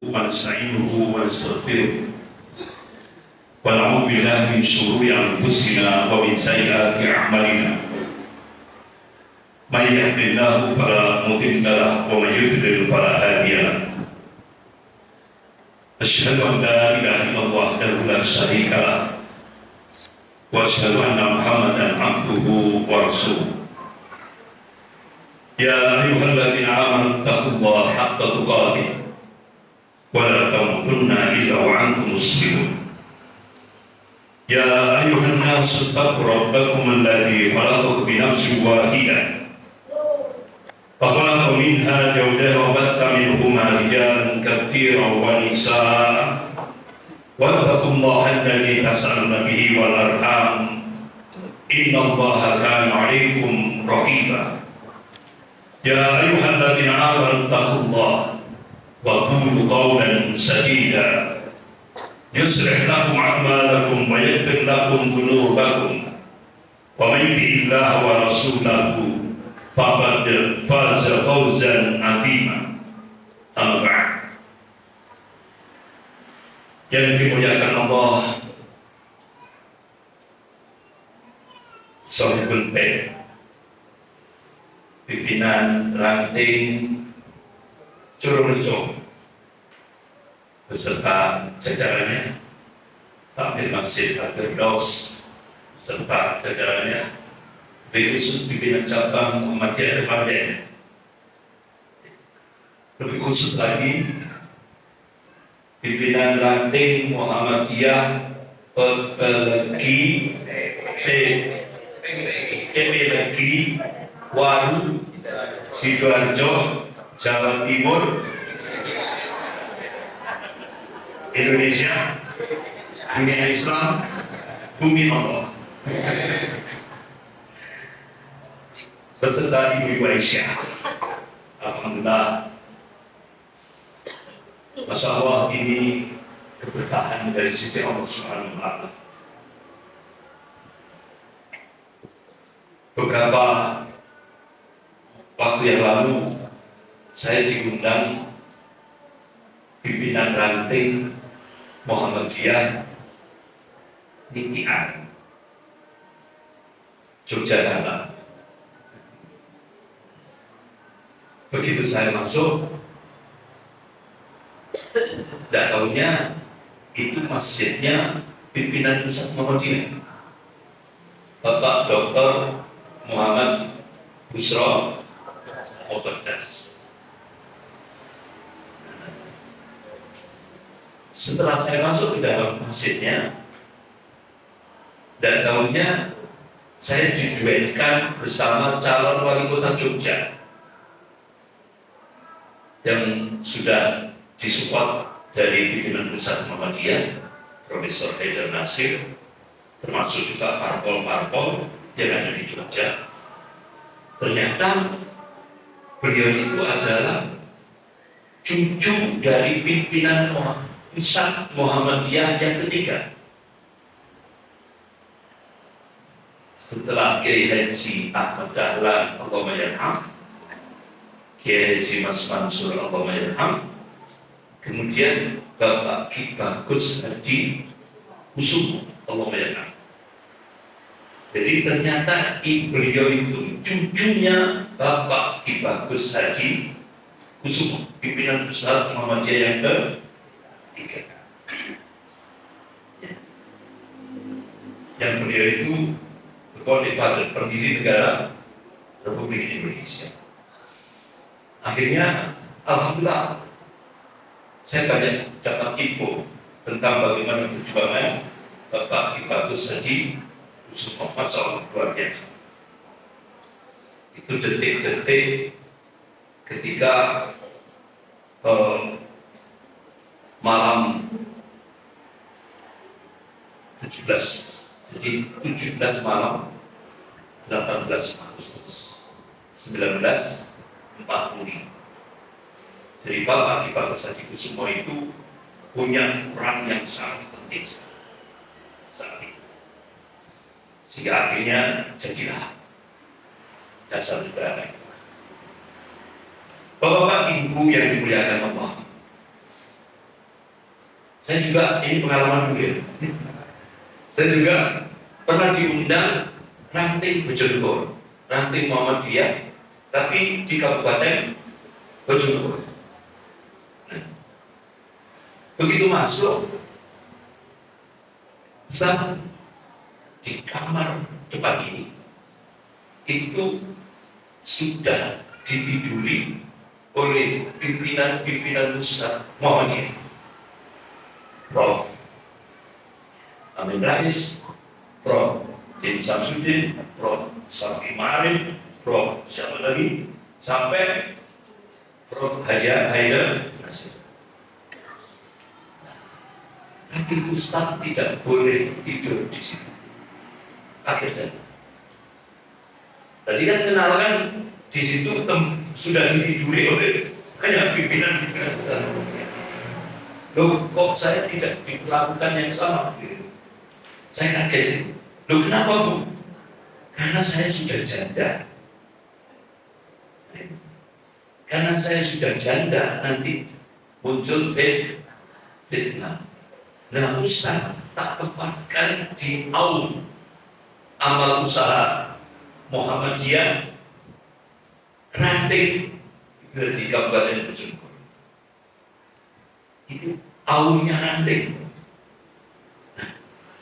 ونستعينه ونستغفره ونعوذ بالله من شرور انفسنا ومن سيئات اعمالنا من يهد الله فلا مضل له ومن يضلل فلا هادي له اشهد ان لا اله الا الله وحده لا شريك له واشهد ان محمدا عبده ورسوله يا ايها الذين امنوا اتقوا الله حق تقاته ولا تموتن إلا وأنتم مسلمون يا أيها الناس اتقوا ربكم الذي خلقكم بنفس واحدة وخلق منها زوجها وبث منهما رجالا كثيرا ونساء واتقوا الله الذي تسألون به والأرحام إن الله كان عليكم رقيبا يا أيها الذين آمنوا اتقوا الله وقولوا قولا سديدا يصلح لكم أعمالكم ويغفر لكم ذنوبكم ومن يطع الله ورسوله فقد فاز فوزا عظيما أما بعد yang dimuliakan Allah Sohibul Bait pimpinan ranting Curugrejo beserta jajarannya, Takmir Masjid Al-Firdaus serta jajarannya, khusus pimpinan cabang Muhammadiyah Departemen, lebih khusus lagi pimpinan ranting Muhammadiyah Pelegi Waru Sidoarjo Jawa Timur, Indonesia, dunia Islam, bumi Allah, beserta Ibu Aisyah. Alhamdulillah, Masya Allah, ini keberkahan dari sisi Allah Subhanahu wa Ta'ala. Beberapa waktu yang lalu saya diundang pimpinan ranting Muhammadiyah Nitian Yogyakarta. Begitu saya masuk, tidak tahunya itu masjidnya pimpinan pusat Muhammadiyah, Bapak Dr. Muhammad Busro Otordas. Setelah saya masuk ke dalam masjidnya, dan tahunnya saya diduetkan bersama calon wali kota Jogja yang sudah disupport dari pimpinan pusat Muhammadiyah, Profesor Haidar Nasir, termasuk juga parpol-parpol yang ada di Jogja. Ternyata beliau itu adalah cucu dari pimpinan pusat Muhammadiyah yang ketiga. Setelah Kiai Haji Ahmad Dahlan Allahumma yarham, Kiai Haji Mas Mansur Allahumma yarham, kemudian Bapak Ki Bagus Hadi Kusumo Allahumma yarham. Jadi ternyata beliau itu cucunya Bapak Ki Bagus Hadi Kusumo, pimpinan pusat Muhammadiyah yang ketiga. Yang beliau itu Founding Father, pendiri negara Republik Indonesia. Akhirnya, alhamdulillah, saya banyak dapat info tentang bagaimana perjuangan Bapak Ki Bagus Hadi Kusumo, masalah luar biasa. Itu detik-detik ketika malam 17, jadi 17 malam 18 Agustus 1945. Jadi Bapak Ki Bagus Hadi Kusumo itu punya peran yang sangat penting saat itu, sehingga akhirnya jadilah dasar negara. Bapak-bapak, ibu yang dimuliakan Allah, Saya juga, ini pengalaman dulu ya. Saya juga pernah diundang ranting Bojonegoro, ranting Muhammadiyah, tapi di Kabupaten Bojonegoro. Begitu masuk, saya di kamar depan ini itu sudah ditiduri oleh pimpinan Ustaz Muhammadiyah, Prof. Amin Rais, Prof. Din Samsudin, Prof. Safi Marin, Prof. siapa lagi, sampai Prof. Haidar Nasir. Tapi Ustaz tidak boleh tidur di situ. Akhirnya, tadi kan kenalkan di situ sudah ditiduri oleh hanya pimpinan. Loh, kok saya tidak dilakukan yang sama? Saya kaget. Loh, kenapa Bu? Karena saya sudah janda. Karena saya sudah janda, nanti muncul fitnah. Nah, Ustaz tak tempatkan di amal usaha Muhammadiyah ranting di Kabupaten Bojonegoro. Itu aumnya ranting. Nah,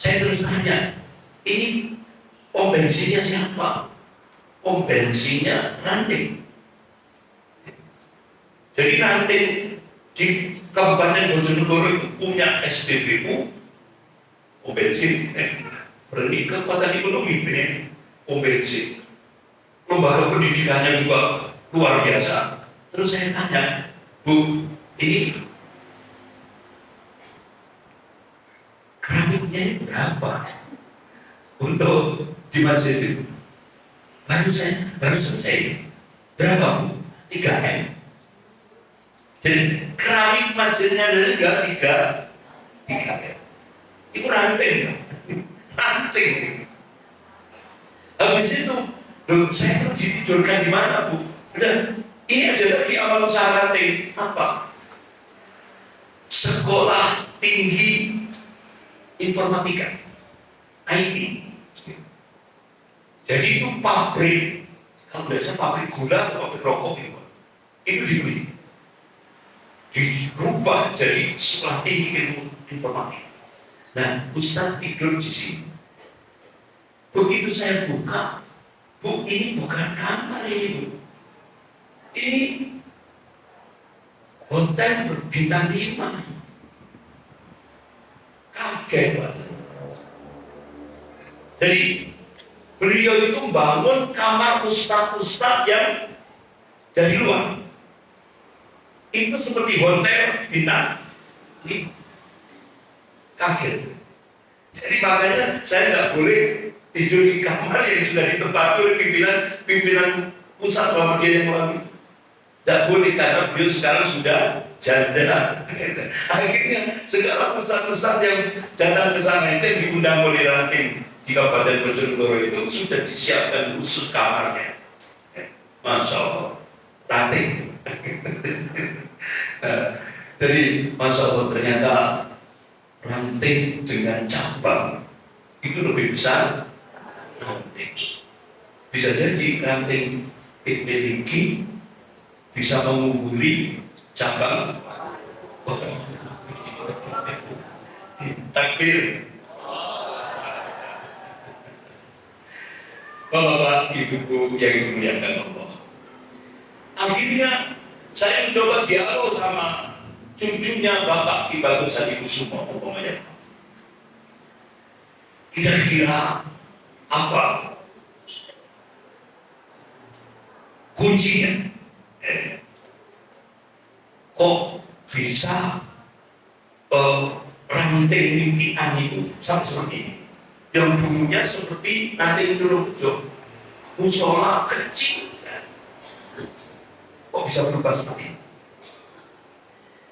saya terus tanya, ini pom bensinnya siapa? Pom bensinnya ranting. Jadi ranting di Kabupaten Bojonegoro itu punya SPBU, pom bensin, berarti kekuatan ekonomi, pom bensin. Lembaga pendidikannya juga luar biasa. Terus saya tanya, Bu, ini keramiknya ini berapa untuk di masjid itu? Baru selesai. Berapa Bu? 3M. Jadi keramik masjidnya dari 3M. Itu ranting. Habis itu, saya tuh ditidurkan di mana Bu? Dan ini ada lagi amal usaha ranting. Apa? Sekolah Tinggi Informatika, IT. Jadi itu pabrik, kalau biasa pabrik gula atau pabrik rokok gitu, itu dibeli, dirubah jadi sekolah tinggi ilmu informatika. Nah, Ustaz tidur di sini. Begitu saya buka, Bu, ini bukan kamar ini Bu, ini hotel berbintang 5. Kaget Pak. Jadi beliau itu membangun kamar ustaz-ustaz yang dari luar. Itu seperti hotel bintang 5. Kaget. Jadi makanya saya nggak boleh tidur di kamar yang sudah ditempati oleh pimpinan pusat Muhammadiyah yang lalu. Tidak boleh karena beliau sekarang sudah janda. Akhirnya segala pusat-pusat yang datang ke sana itu yang diundang oleh ranting di Kabupaten Bojonegoro itu sudah disiapkan khusus kamarnya. Masya Allah, ranting. Jadi Masya Allah, ternyata ranting dengan cabang itu lebih besar ranting. Bisa jadi ranting memiliki bisa mengungguli cabang. Takbir. Bapak, Ibu yang dimuliakan Allah. Akhirnya saya mencoba dialog sama cucunya Bapak Ki Bagus Hadikusumo, umpamanya. Kira-kira apa kuncinya? Kok bisa ranting impian itu sama seperti ini, yang dulunya seperti ranting jeruk-jeruk, musola kecil, kok bisa berubah seperti ini?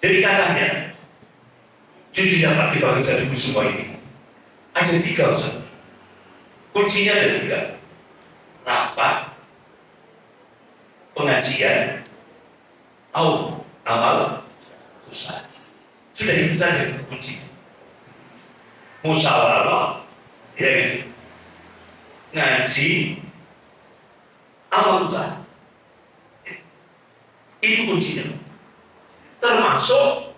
Jadi katanya cucunya Pak Ki Bagus Hadikusumo ini ada 3 Ustaz. Kuncinya ada 3: rapat, pengajian, amal usaha. Sudah itu saja kunci. Musyawarah, ya, ngaji, amal usaha. Itu kuncinya. Termasuk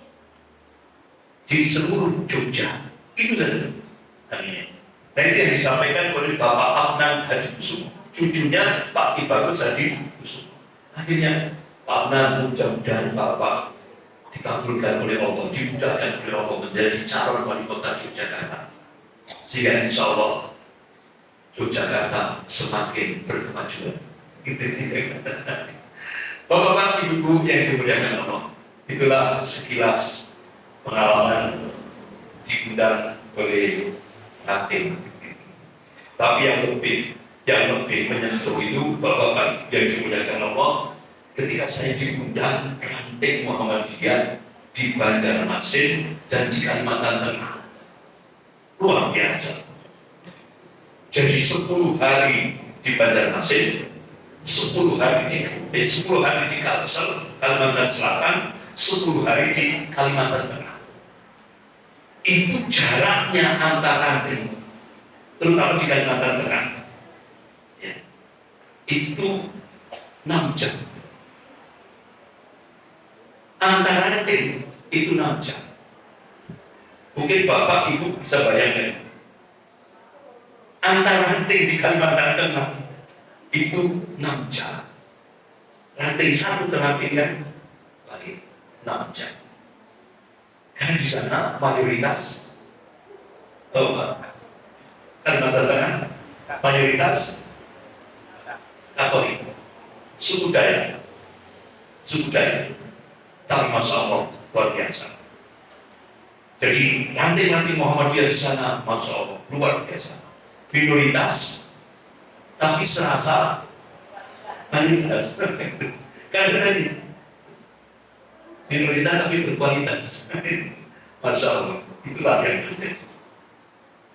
di seluruh Jogja. Itu saja. Amin. Nah itu yang disampaikan oleh Bapak Afnan Hadi Kusumo, cucunya Pak Ki Bagus Hadi Kusumo. Akhirnya Pak Afnan, mudah-mudahan Bapak dikabulkan oleh Allah, dimudahkan oleh Allah menjadi calon wali kota Yogyakarta, sehingga insya Allah Yogyakarta semakin berkemajuan. Bapak-bapak, ibu-ibu yang dimuliakan Allah, itulah sekilas pengalaman diundang oleh Ratim. Tapi yang lebih menyentuh itu bapak-bapak yang dimuliakan Allah, ketika saya diundang Ranting Muhammadiyah di Banjarmasin dan di Kalimantan Tengah, luar biasa. Jadi 10 hari di Banjarmasin, 10 hari di Kalsel, Kalimantan Selatan, 10 hari di Kalimantan Tengah. Itu jaraknya antara Ranting, terutama di Kalimantan Tengah, ya, itu 6 jam. Antara Ranting itu 6 jam. Mungkin Bapak Ibu bisa bayangkan, antara Ranting di Kalimantan Tengah itu 6 jam. Ranting satu ke ranting yang lain 6 jam. Karena di sana mayoritas Kalimantan Tengah mayoritas Katolik, suku Dayak. Tapi Masya Allah luar biasa. Jadi ranting-ranting Muhammadiyah di sana Masya Allah luar biasa. Minoritas tapi serasa mayoritas. Karena tadi minoritas tapi berkualitas. Masya Allah, itulah yang terjadi.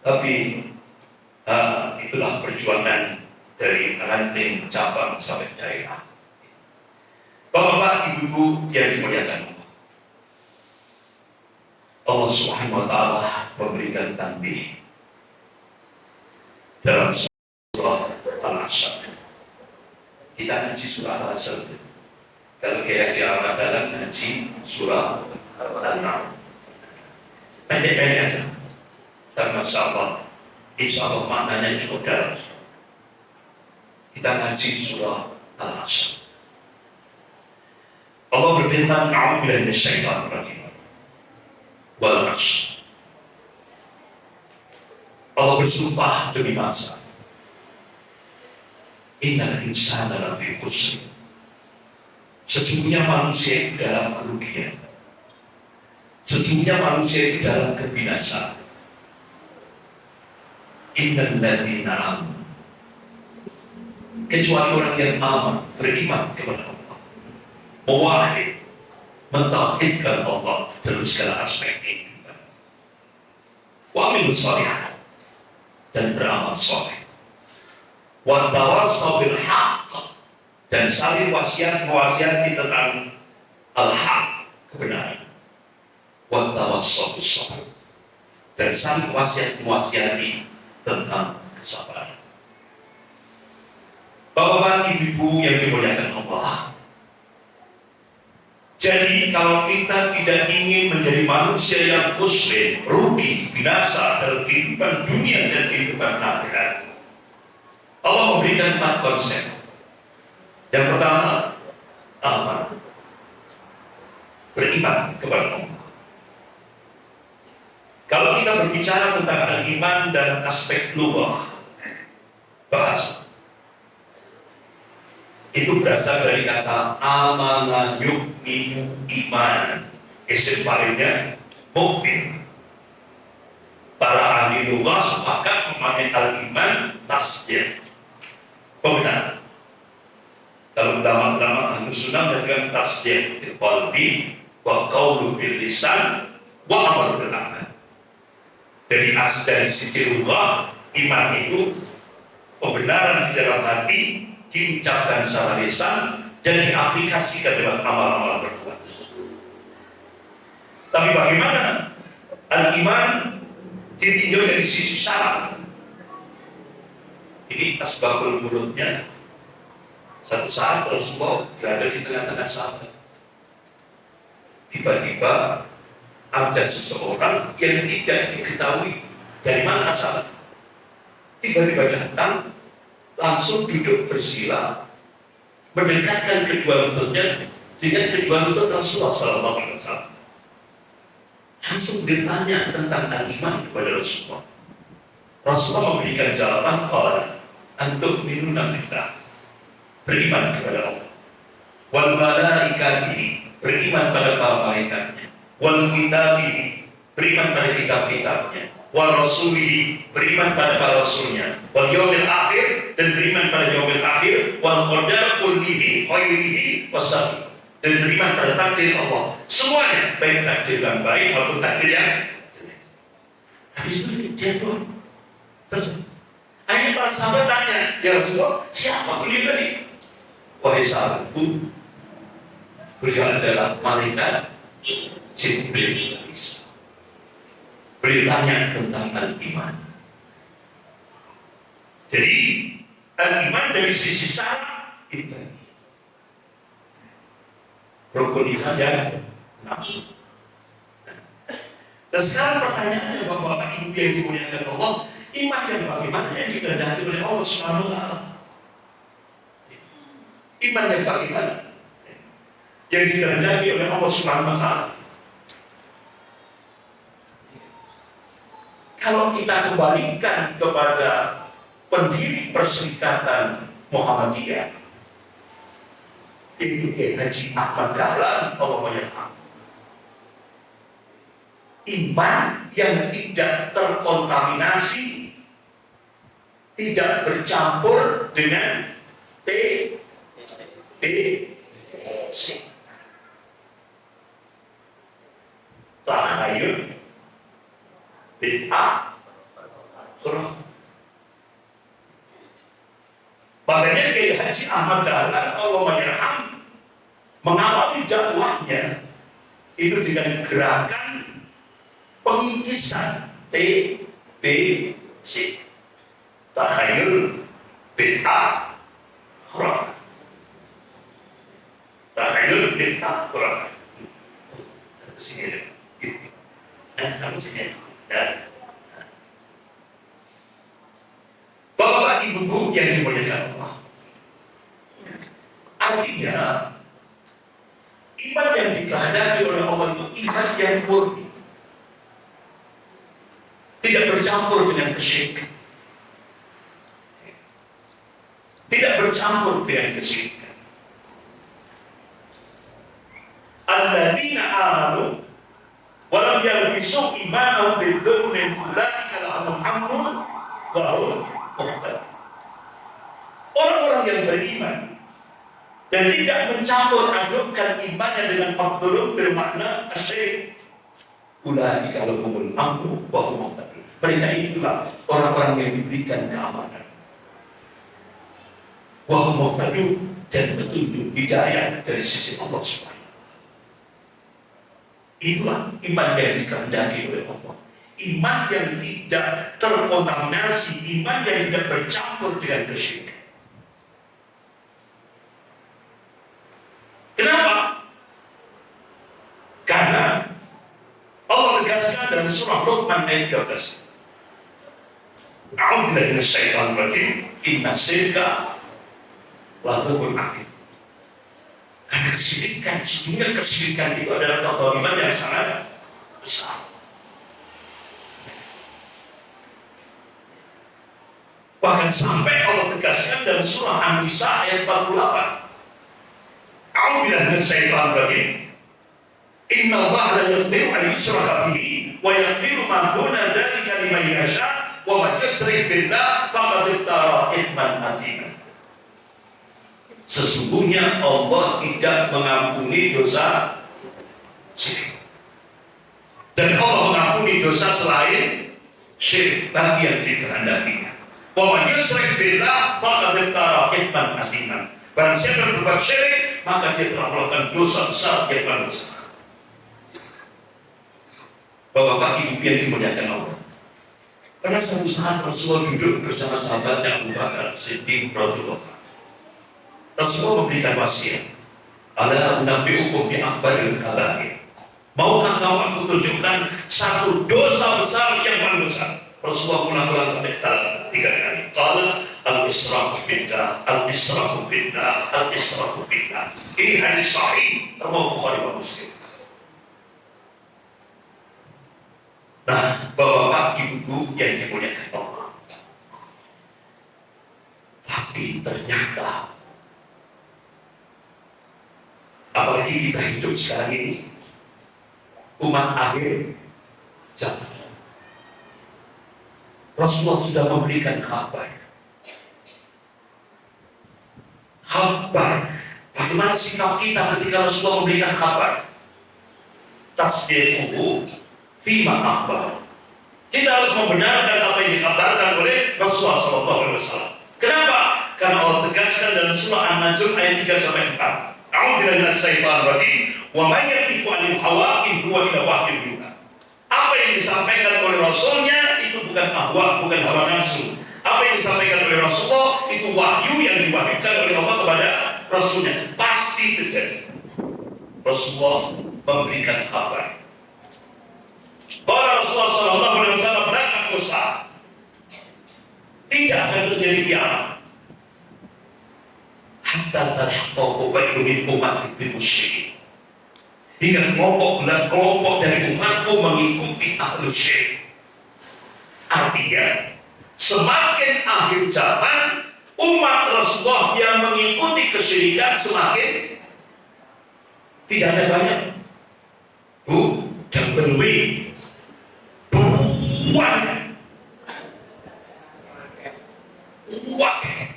Tapi itulah perjuangan dari ranting cabang sampai daerah. Bapak-bapak, ibu-ibu yang dimuliakan Allah, Allah Subhanahu wa Ta'ala memberikan tanbih dalam surah Al-Asr. Kita ngaji surah Al-Asr. Kalau kayak di Al-Qadar ngaji surah Al-Nahl. Pendek-pendek aja. Dan Masya Allah, insya Allah maknanya cukup dalam. Kita ngaji surah Al-Asr. Allah berfirman, "A'udzubillahi minasyaitonir rajim. Wal 'ashr." Allah bersumpah demi masa. Innal insana lafi khusr. Sesungguhnya manusia itu dalam kerugian. Sesungguhnya manusia itu dalam kebinasaan. Innal ladzina amanu, kecuali orang yang aman, beriman kepada Allah, mewahid, mentauhidkan Allah dalam segala aspek kehidupan, wa amilus shalihat, dan beramal saleh, wa tawassaw bil haqq, dan saling mewasiati tentang al-haq, kebenaran, wa tawassaw bis sabr, dan saling mewasiati tentang kesabaran. Bapak-bapak, ibu-ibu yang dimuliakan Allah, jadi kalau kita tidak ingin menjadi manusia yang khusrin, rugi, binasa dalam kehidupan dunia dan kehidupan akhirat, Allah memberikan 4 konsep. Yang pertama, aman, beriman kepada Allah. Kalau kita berbicara tentang iman dan aspek lughah, bahasa, itu berasal dari kata amana yu'minu iman. Isim fa'ilnya mukmin. Para ahli lughah sepakat memakai al-iman tasdid, pembenaran. Kalau ulama-ulama ahli sunnah mengatakan tasdid bil qalbi wa qaulu bil lisan wa amal bil aql. Dari sisi lughah, iman itu pembenaran di dalam hati, diucapkan secara lisan dan diaplikasikan dalam amal-amal perbuatan. Tapi bagaimana al-iman ditinjau dari sisi syarat? Ini asbabul wurudnya. Satu saat Rasulullah berada di tengah-tengah sahabat. Tiba-tiba ada seseorang yang tidak diketahui dari mana asalnya. Tiba-tiba datang, langsung duduk bersila, mendekatkan kedua lututnya dengan kedua lutut Rasulullah SAW. Langsung ditanya tentang iman kepada Rasulullah. Rasulullah memberikan jawaban, qala antum minuna billah, beriman kepada Allah, wal malaikatihi, beriman pada para malaikatnya, wal kitabihi, beriman pada kitab-kitabnya, wal rasulihi, beriman pada para rasulnya, wal yaumil akhir, dan beriman pada yaumil akhir, wal qadar kullihi khairihi wasyarrihi, dan beriman pada takdir Allah. Semuanya, baik takdir yang baik maupun takdir yang jelek. Habis itu dia keluar. Terus akhirnya para sahabat tanya, ya Rasulullah, siapa beliau tadi? Wahai sahabatku, beliau adalah malaikat Jibril. Beliau tanya tentang al-iman. Jadi al-iman dari sisi syarat ini tadi. Rukun iman yang nafsu. Dan sekarang pertanyaannya, bapak-bapak ibu yang dimuliakan Allah, iman yang bagaimana yang dikehendaki oleh Allah Subhanahu wa Ta'ala? Iman yang bagaimana yang dikehendaki oleh Allah Subhanahu wa Ta'ala? Kalau kita kembalikan kepada pendiri Perserikatan Muhammadiyah, yaitu Kiai Haji Ahmad Dahlan, Allah menyerah. Iman yang tidak terkontaminasi, tidak bercampur dengan TBC, takhayul, bid'ah, khurafat. Makanya Kiai Haji Ahmad Dahlan, Allah menyerah, mengawali dakwahnya itu dengan gerakan pengkisan TBC, takhayul, bid'ah, khurafat. Takhayul, bid'ah, khurafat. Sini deh, sama sini. Bapak ibu yang dimuliakan Allah, artinya iman yang dikehendaki oleh Allah itu iman yang murni, tidak bercampur dengan kesyirikan, tidak bercampur dengan kesyirikan. Alladzina amanu wa lam yalbisu imanahum bidzulmin ulaika lahumul amnu wa hum muhtadun. Orang-orang yang beriman dan tidak mencampur adukkan imannya dengan faktor bermakna asyik, ulaika lahumul amnu wa hum muhtadun. Mereka itulah orang-orang yang diberikan keamanan, wa hum muhtadun, dan petunjuk hidayah dari sisi Allah Subhanahu. Itulah iman yang dikehendaki oleh Allah. Iman yang tidak terkontaminasi, iman yang tidak bercampur dengan kesyirikan. Kenapa? Karena Allah tegaskan dalam surah Luqman ayat 13. A'udzubillahi minasyaitonir rajim. Inna syirka la dzulmun 'adzim. Karena kesyirikan, sesungguhnya kesyirikan itu adalah kezaliman yang sangat besar. Bahkan sampai Allah tegaskan dalam surah An-Nisa ayat 48. A'udzubillahi minasyaitonir rajim. Innallaha la yaghfiru an yushraka bihi wa yaghfiru ma duna dzalika liman yasha wa man yusyrik billah faqad iftara itsman 'aziman. Sesungguhnya Allah tidak mengampuni dosa syirik, dan Allah mengampuni dosa selain syirik bagi yang dikehendakinya. Wa man yusyrik billah faqad iftara itsman 'aziman. Barang siapa yang berbuat syirik, maka dia telah melakukan dosa besar yang paling besar. Bapak-bapak ibu yang dimuliakan Allah. Pada suatu saat Rasulullah duduk bersama sahabatnya Abu Bakar Siddiq radhiyallahu anhu. Rasulullah memberikan wasiat. Ala unabbiukum bi akbaril kabair. Maukah kamu aku tunjukkan satu dosa besar yang paling besar? Rasulullah ulang-ulang tiga kali. Qala al-israfu billah, al-israfu billah, al-israfu billah. Ini hadis sahih riwayat Bukhari dan Muslim. Nah, bapak-bapak, ibu-ibu yang dimuliakan Allah. Tapi ternyata, apalagi kita hidup sekarang ini, umat akhir zaman. Rasulullah sudah memberikan kabar. Bagaimana sikap kita ketika Rasulullah memberikan kabar? Tasdiquhu fima akhbar. Kita harus membenarkan apa yang dikabarkan oleh Rasulullah SAW. Kenapa? Karena Allah tegaskan dalam surah An-Najm ayat 3 sampai 4. A'udzubillahi minasyaitonir rajim. Wa may yantiqu 'anil hawa in huwa illa wahyun yuha. Apa yang disampaikan oleh Rasulnya itu bukan ahwa, bukan hawa nafsu. Apa yang disampaikan oleh Rasulullah itu wahyu yang diwahyukan oleh Allah kepada Rasulnya. Pasti terjadi. Rasulullah memberikan kabar. Kalau Rasulullah SAW berangkat usaha, tidak akan terjadi kiamat. Hatta talhaqqa bainu min ummati bil musyrikin. Hingga kelompok dari umatku mengikuti ahlu syirik. Artinya, semakin akhir zaman, umat Rasulullah yang mengikuti kesyirikan semakin tidak ada banyak. Dan berwih wakil.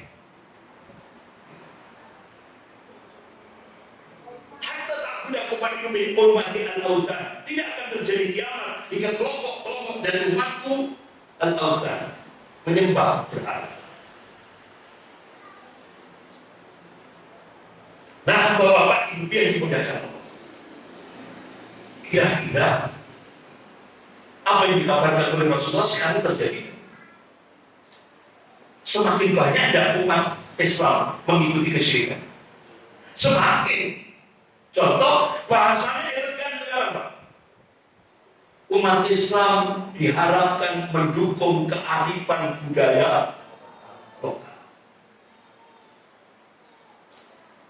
Hatta tak mudah kepada min ummati al-awthan. Tidak akan terjadi kiamat hingga kelompok-kelompok dari umatku al-awthan menyembah berhala. Nah, bapak-bapak ibu yang dimuliakan Allah, kira-kira apa yang dikabarkan oleh Rasulullah sekarang terjadi? Semakin banyak dan umat Islam mengikuti kesyirikan. Semakin. Contoh, bahasanya elegan sekarang, Pak. Umat Islam diharapkan mendukung kearifan budaya lokal.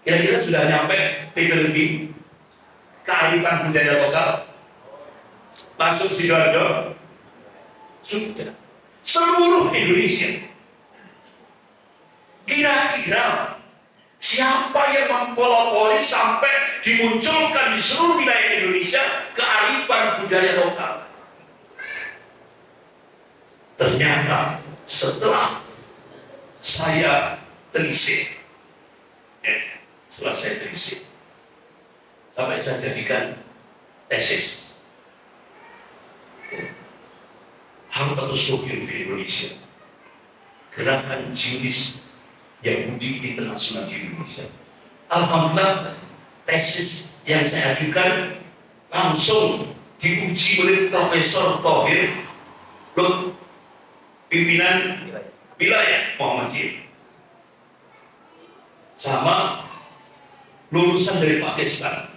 Kira-kira sudah nyampe teknologi kearifan budaya lokal? Masuk Sidoarjo? Sudah. Seluruh Indonesia. Kira-kira siapa yang mempelopori sampai dimunculkan di seluruh wilayah Indonesia kearifan budaya lokal? Ternyata setelah saya telisik, sampai saya jadikan tesis Harkatus Suhil di Indonesia, gerakan Zionis Yahudi internasional di Indonesia. Alhamdulillah, tesis yang saya ajukan langsung diuji oleh Profesor Thohir, pimpinan wilayah Muhammadiyah, sama lulusan dari Pakistan,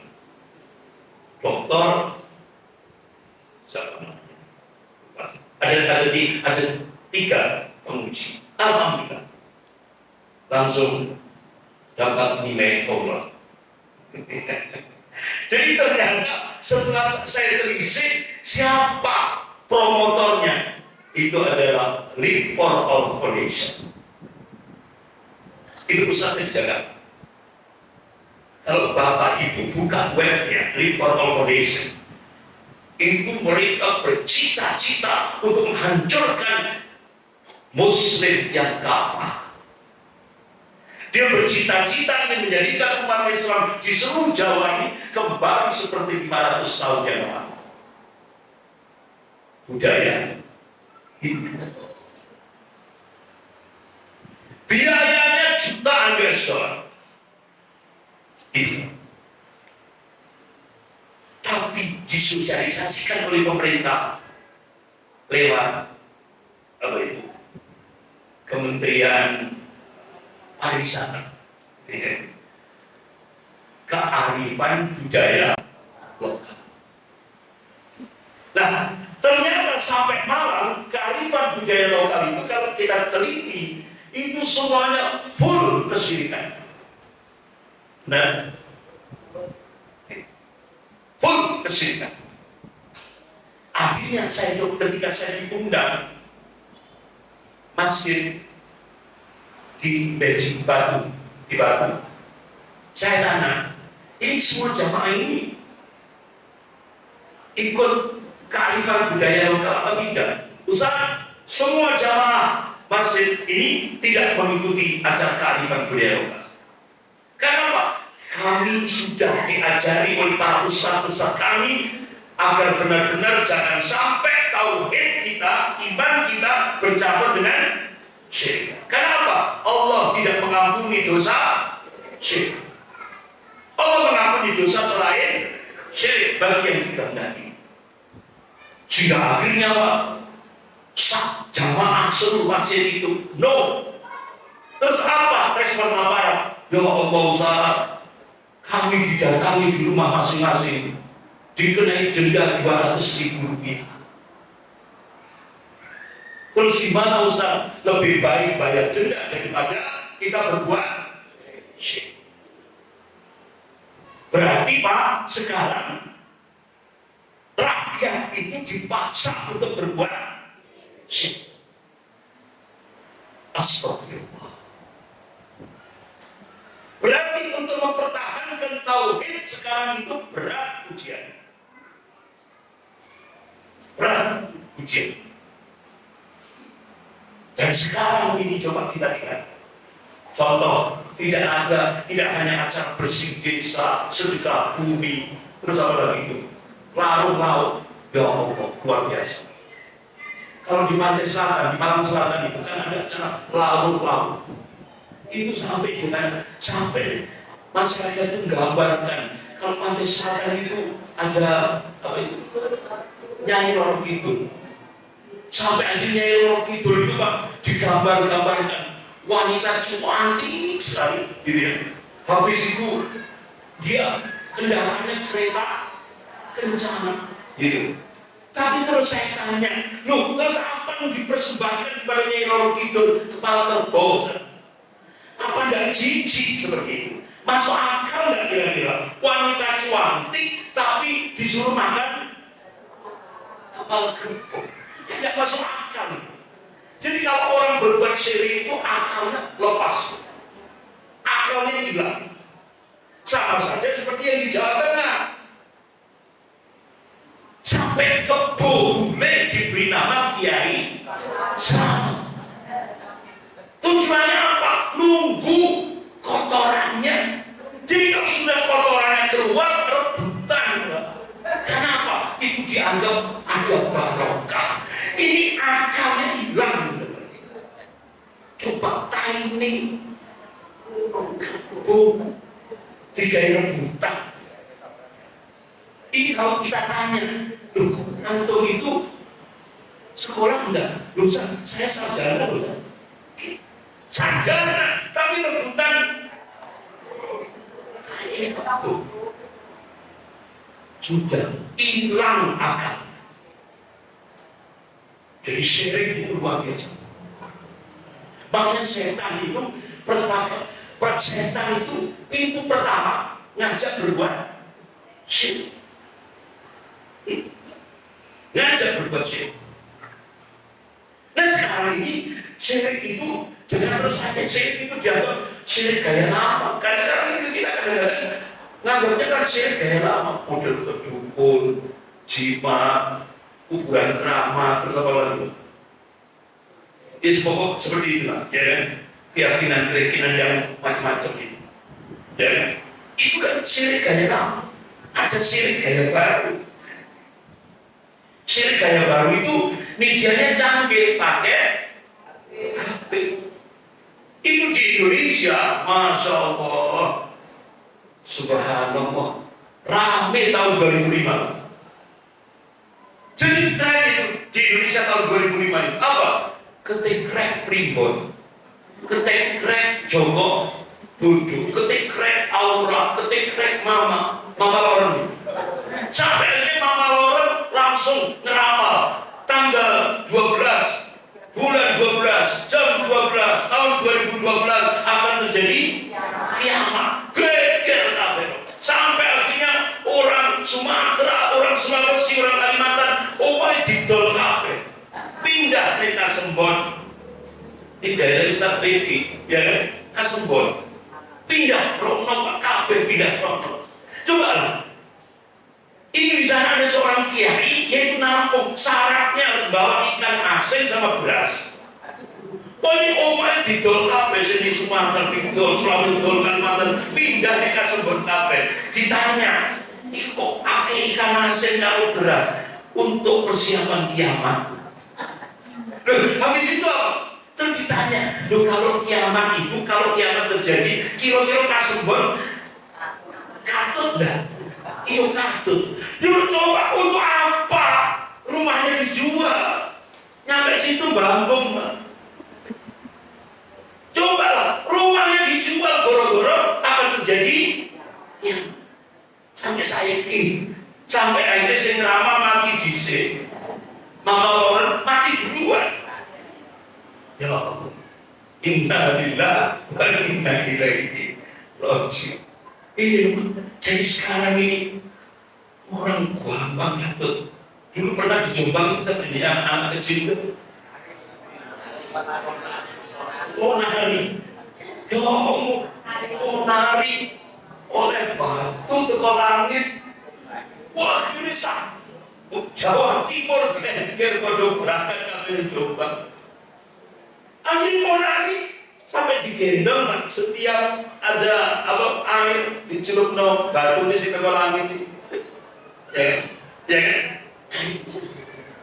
doktor ada 3 penguji. Alhamdulillah, langsung dapat nilai komla. Jadi ternyata setelah saya telisik siapa promotornya, itu adalah Leap for All Foundation. Itu pusatnya di Jakarta. Kalau bapak ibu buka webnya Leap for All Foundation, itu mereka bercita-cita untuk menghancurkan Muslim yang kafir. Dia bercita-cita ingin menjadikan umat Islam di seluruh Jawa ini kembali seperti 500 tahun yang lalu. Budaya Hindu. Biayanya jutaan US dollar. Itu. Tapi di disosialisasikan oleh pemerintah lewat apa itu? Kementerian Pariwisata. Kearifan budaya lokal. Nah, ternyata sampai Malang kearifan budaya lokal itu kalau kita teliti itu semuanya full kesyirikan. Nah, full kesyirikan. Akhirnya ketika saya diundang masjid di Beijing Batu, di Batu, saya tanya, ini semua jamaah ini ikut kearifan budaya lokal apa tidak? Ustaz, semua jamaah masjid ini tidak mengikuti acara kearifan budaya lokal. Kenapa? Kami sudah diajari oleh para ustaz-ustaz kami agar benar-benar jangan sampai tauhid kita, iman kita bercampur dengan syirik. Kenapa? Allah tidak mengampuni dosa syirik. Allah mengampuni dosa selain syirik bagi yang dikehendaki. Sehingga akhirnya Pak, jamaah seluruh masjid itu no. Terus apa respon aparat? Ya Allah Ustaz, kami didatangi di rumah masing-masing, dikenai denda 200.000 rupiah. Terus gimana Ustaz? Lebih baik bayar denda daripada kita berbuat syirik. Berarti Pak, sekarang rakyat itu dipaksa untuk berbuat syirik. Astagfirullah. Berarti untuk mempertahankan tauhid sekarang itu berat ujian. Berat ujian. Dan sekarang ini coba kita lihat. Contoh, tidak hanya acara bersih desa, sedekah bumi, terus apa lagi itu? Larung laut, ya Allah, luar biasa. Kalau di pantai selatan, di Malang Selatan itu kan ada acara larung laut. Itu sampai masyarakat itu menggambarkan kalau pantai selatan itu ada apa itu? Nyai Roro Kidul. Sampai akhirnya Nyai Roro Kidul itu Pak digambar-gambarkan wanita cantik sekali, gitu ya. Habis itu dia kendaraannya kereta kencana, gitu. Tapi terus saya tanya, loh terus apa yang dipersembahkan kepada Nyai Roro Kidul, kepala kerbau? Apa tidak jijik seperti itu? Masuk akal nggak kira-kira? Wanita cantik tapi disuruh makan kepala kerbau? Tidak masuk akal. Jadi kalau orang berbuat syirik itu akalnya lepas, akalnya hilang. Sama saja seperti yang di Jawa Tengah. Sampai kebo bule diberi nama Kiai Selamat. Tujuannya apa? Nunggu kotorannya. Jadi kalau sudah kotorannya keluar, rebutan. Kenapa? Itu dianggap ada barokah. Ini akalnya hilang. Coba timing kebo tiga rebutan. Ini kalau kita tanya, loh, antum itu sekolah enggak? Loh, saya sarjana loh. Sarjana, tapi rebutan kayak kebo. Sudah hilang akal. Jadi syirik itu luar biasa. Makanya setan itu setan itu pintu pertama ngajak berbuat syirik. Ngajak berbuat syirik. Nah sekarang ini syirik itu jangan terus ada syirik itu dianggap syirik gaya lama. Kadang-kadang itu kita kadang-kadang nganggapnya kan syirik gaya lama, model kedukun, jimat, kuburan keramat, terus apa lagi? Ya pokok seperti itulah, ya kan? Keyakinan yang macam-macam itu, ya kan? Itu kan syirik gaya lama. Ada syirik gaya baru. Syirik gaya baru itu medianya canggih, pakai HP. Itu di Indonesia, Masya Allah, Subhanallah, rame tahun 2005. Jadi tren itu di Indonesia tahun 2005 itu apa? Ketekrek primbon, ketekrek Joko Dodo, ketekrek Aura, ketekrek Mama Loren. Sampai akhirnya Mama Loren langsung ngeramal tanggal 12 bulan 12 jam 12 tahun 2012 akan terjadi kiamat. Geger kabeh. Sampai akhirnya orang Sumatera, orang Sulawesi, orang Kalimantan, didol kabeh. Pindah ke Kasembon. Di daerah Wisata TV, ya kan? Kasembon. Pindah rono kabeh pindah rono. Coba lah. Ini di sana ada seorang kiai yaitu nampung, syaratnya harus bawa ikan asin sama beras. Banyak omah didol kabeh sing di Sumatera didol, Sulawesi didol, Kalimantan pindah ke Kasembon kabeh. Ditanya, "Iki kok akeh ikan asin karo beras untuk persiapan kiamat?" Loh, habis itu apa? Terus ditanya, "Loh, kalau kiamat itu, kalau kiamat terjadi, kira-kira Kasembon katut enggak?" Iya katut. Dulu coba untuk apa rumahnya dijual? Nyampe situ Bambung, Pak. Coba lah, rumahnya dijual goro-goro akan terjadi ya. Sampai saiki, sampai akhirnya sing Rama mati dhisik. Mama Loren mati duluan. Ya Allah. Inna lillahi wa inna ilaihi raji'un. Ini jadi sekarang ini orang gampang katut. Dulu pernah di Jombang itu saya punya anak kecil itu. Oh nari, nari oleh batu ke langit. Wah kirisan. Jawa Timur geger pada berangkat ke Jombang. Akhirnya mau nari. Sampai digendong, Pak. Setiap ada apa air dicelupno batu di situ langit ini. Ya kan?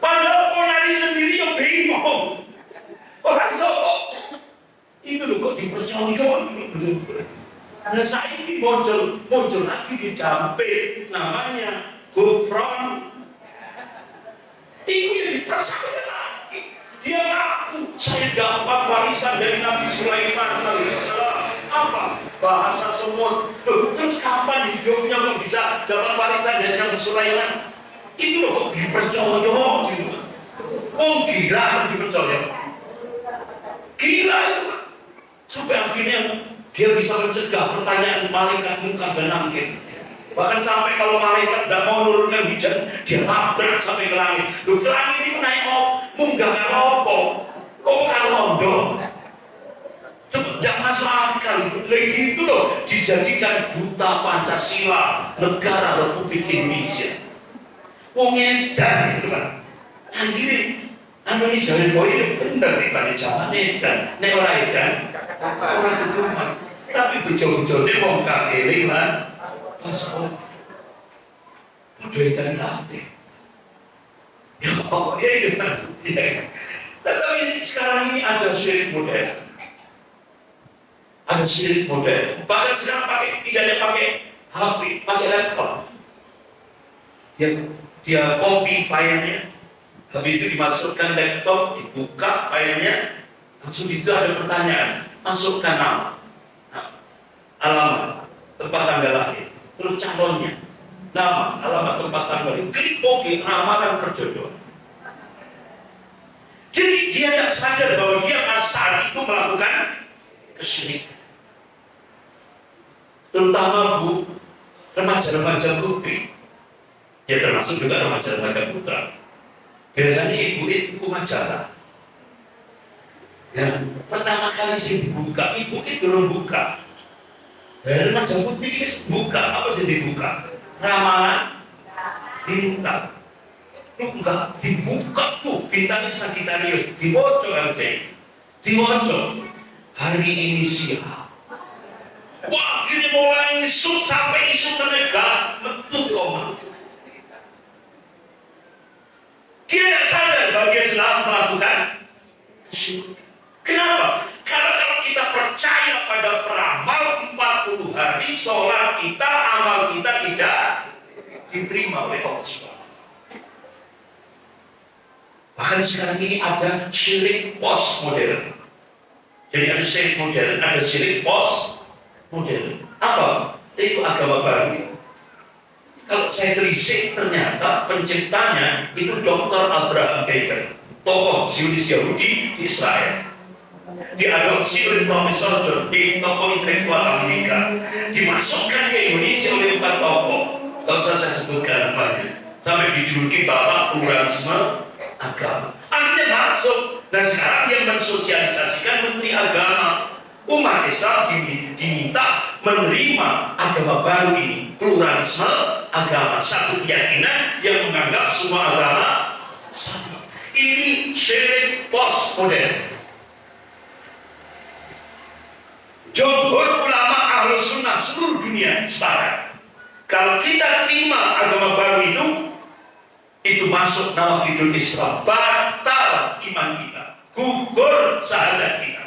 Padahal Onari sendiri yang bingung. Orang sokok itu loh kok dipercaya. Nah saya ini muncul lagi di Dampit, namanya Gufron. Ini yang dipercaya lagi. Dia ngaku saya dapat warisan dari Nabi Sulaiman alaihissalam. Apa? Bahasa semut. Terus kapan hidupnya kok bisa dapat warisan dari Nabi Sulaiman? Itu loh kok dipercaya gitu. Oh gila dipercaya. Gila itu Pak. Sampai akhirnya dia bisa mencegah pertanyaan malaikat muka dan langit. Bahkan sampai kalau malaikat tidak mau menurunkan hujan, dia labrak sampai ke langit. Loh ke langit itu naik munggah karo opo? Kok karo ondo? Tidak masuk akal. Lagi itu loh dijadikan duta Pancasila negara Republik Indonesia. Wong edan gitu kan. Akhirnya ini jari boy ini bener nih pada zaman edan. Nek ora edan, ora ketuman. Tapi bejo-bejone wong kakeling lan paspor. Udah edan kabeh. Ya pokoknya itu kan. Tapi sekarang ini ada syirik modern. Ada syirik modern. Bahkan sekarang tidak ada pakai HP, pakai laptop. Dia copy filenya, habis itu dimasukkan laptop, dibuka filenya, langsung di situ ada pertanyaan, masukkan nama, alamat, tempat tanggal lahir, terus calonnya, nama, alamat, tempat tanggal lahir, klik OK, ramalan perjodohan. Jadi dia tidak sadar bahwa dia saat itu melakukan kesyirikan. Terutama remaja-remaja putri. Ya termasuk juga remaja-remaja putra. Biasanya ibu itu majalah. Ya, pertama kali sih dibuka, ibu itu belum buka. Dari remaja putri ini buka, apa sih dibuka? Ramalan bintang. Lu enggak dibuka tuh bintangnya Sagittarius, dibocor harusnya. Dibocor. Hari ini siap. Wah, ini mulai isu sampai isu menegak, betul koma. Dia tidak sadar bahwa dia sedang melakukan kesyirikan. Kenapa? Karena kalau kita percaya pada peramal 40 hari, sholat kita, amal kita tidak diterima oleh Allah SWT. Bahkan sekarang ini ada syirik postmodern. Jadi ada syirik modern, ada syirik postmodern. Apa? Itu agama baru. Kalau saya telisik, ternyata penciptanya itu Dr. Abraham Kuyper, tokoh Zionis Yahudi di Israel. Diadopsi oleh Profesor John Dick, tokoh intelektual Amerika, dimasukkan ke Indonesia oleh 4 tokoh. Kalau saya sebutkan namanya, sampai dijuluki Bapak Pluralisme Agama. Akhirnya masuk. Nah sekarang yang mensosialisasikan Menteri Agama. Umat Islam diminta menerima agama baru ini, pluralisme agama, satu keyakinan yang menganggap semua agama sama. Ini syirik postmodern. Jumhur ulama Ahlus Sunnah seluruh dunia sepakat, kalau kita terima agama baru itu masuk nawaqidul Islam, batal iman kita, gugur syahadat kita.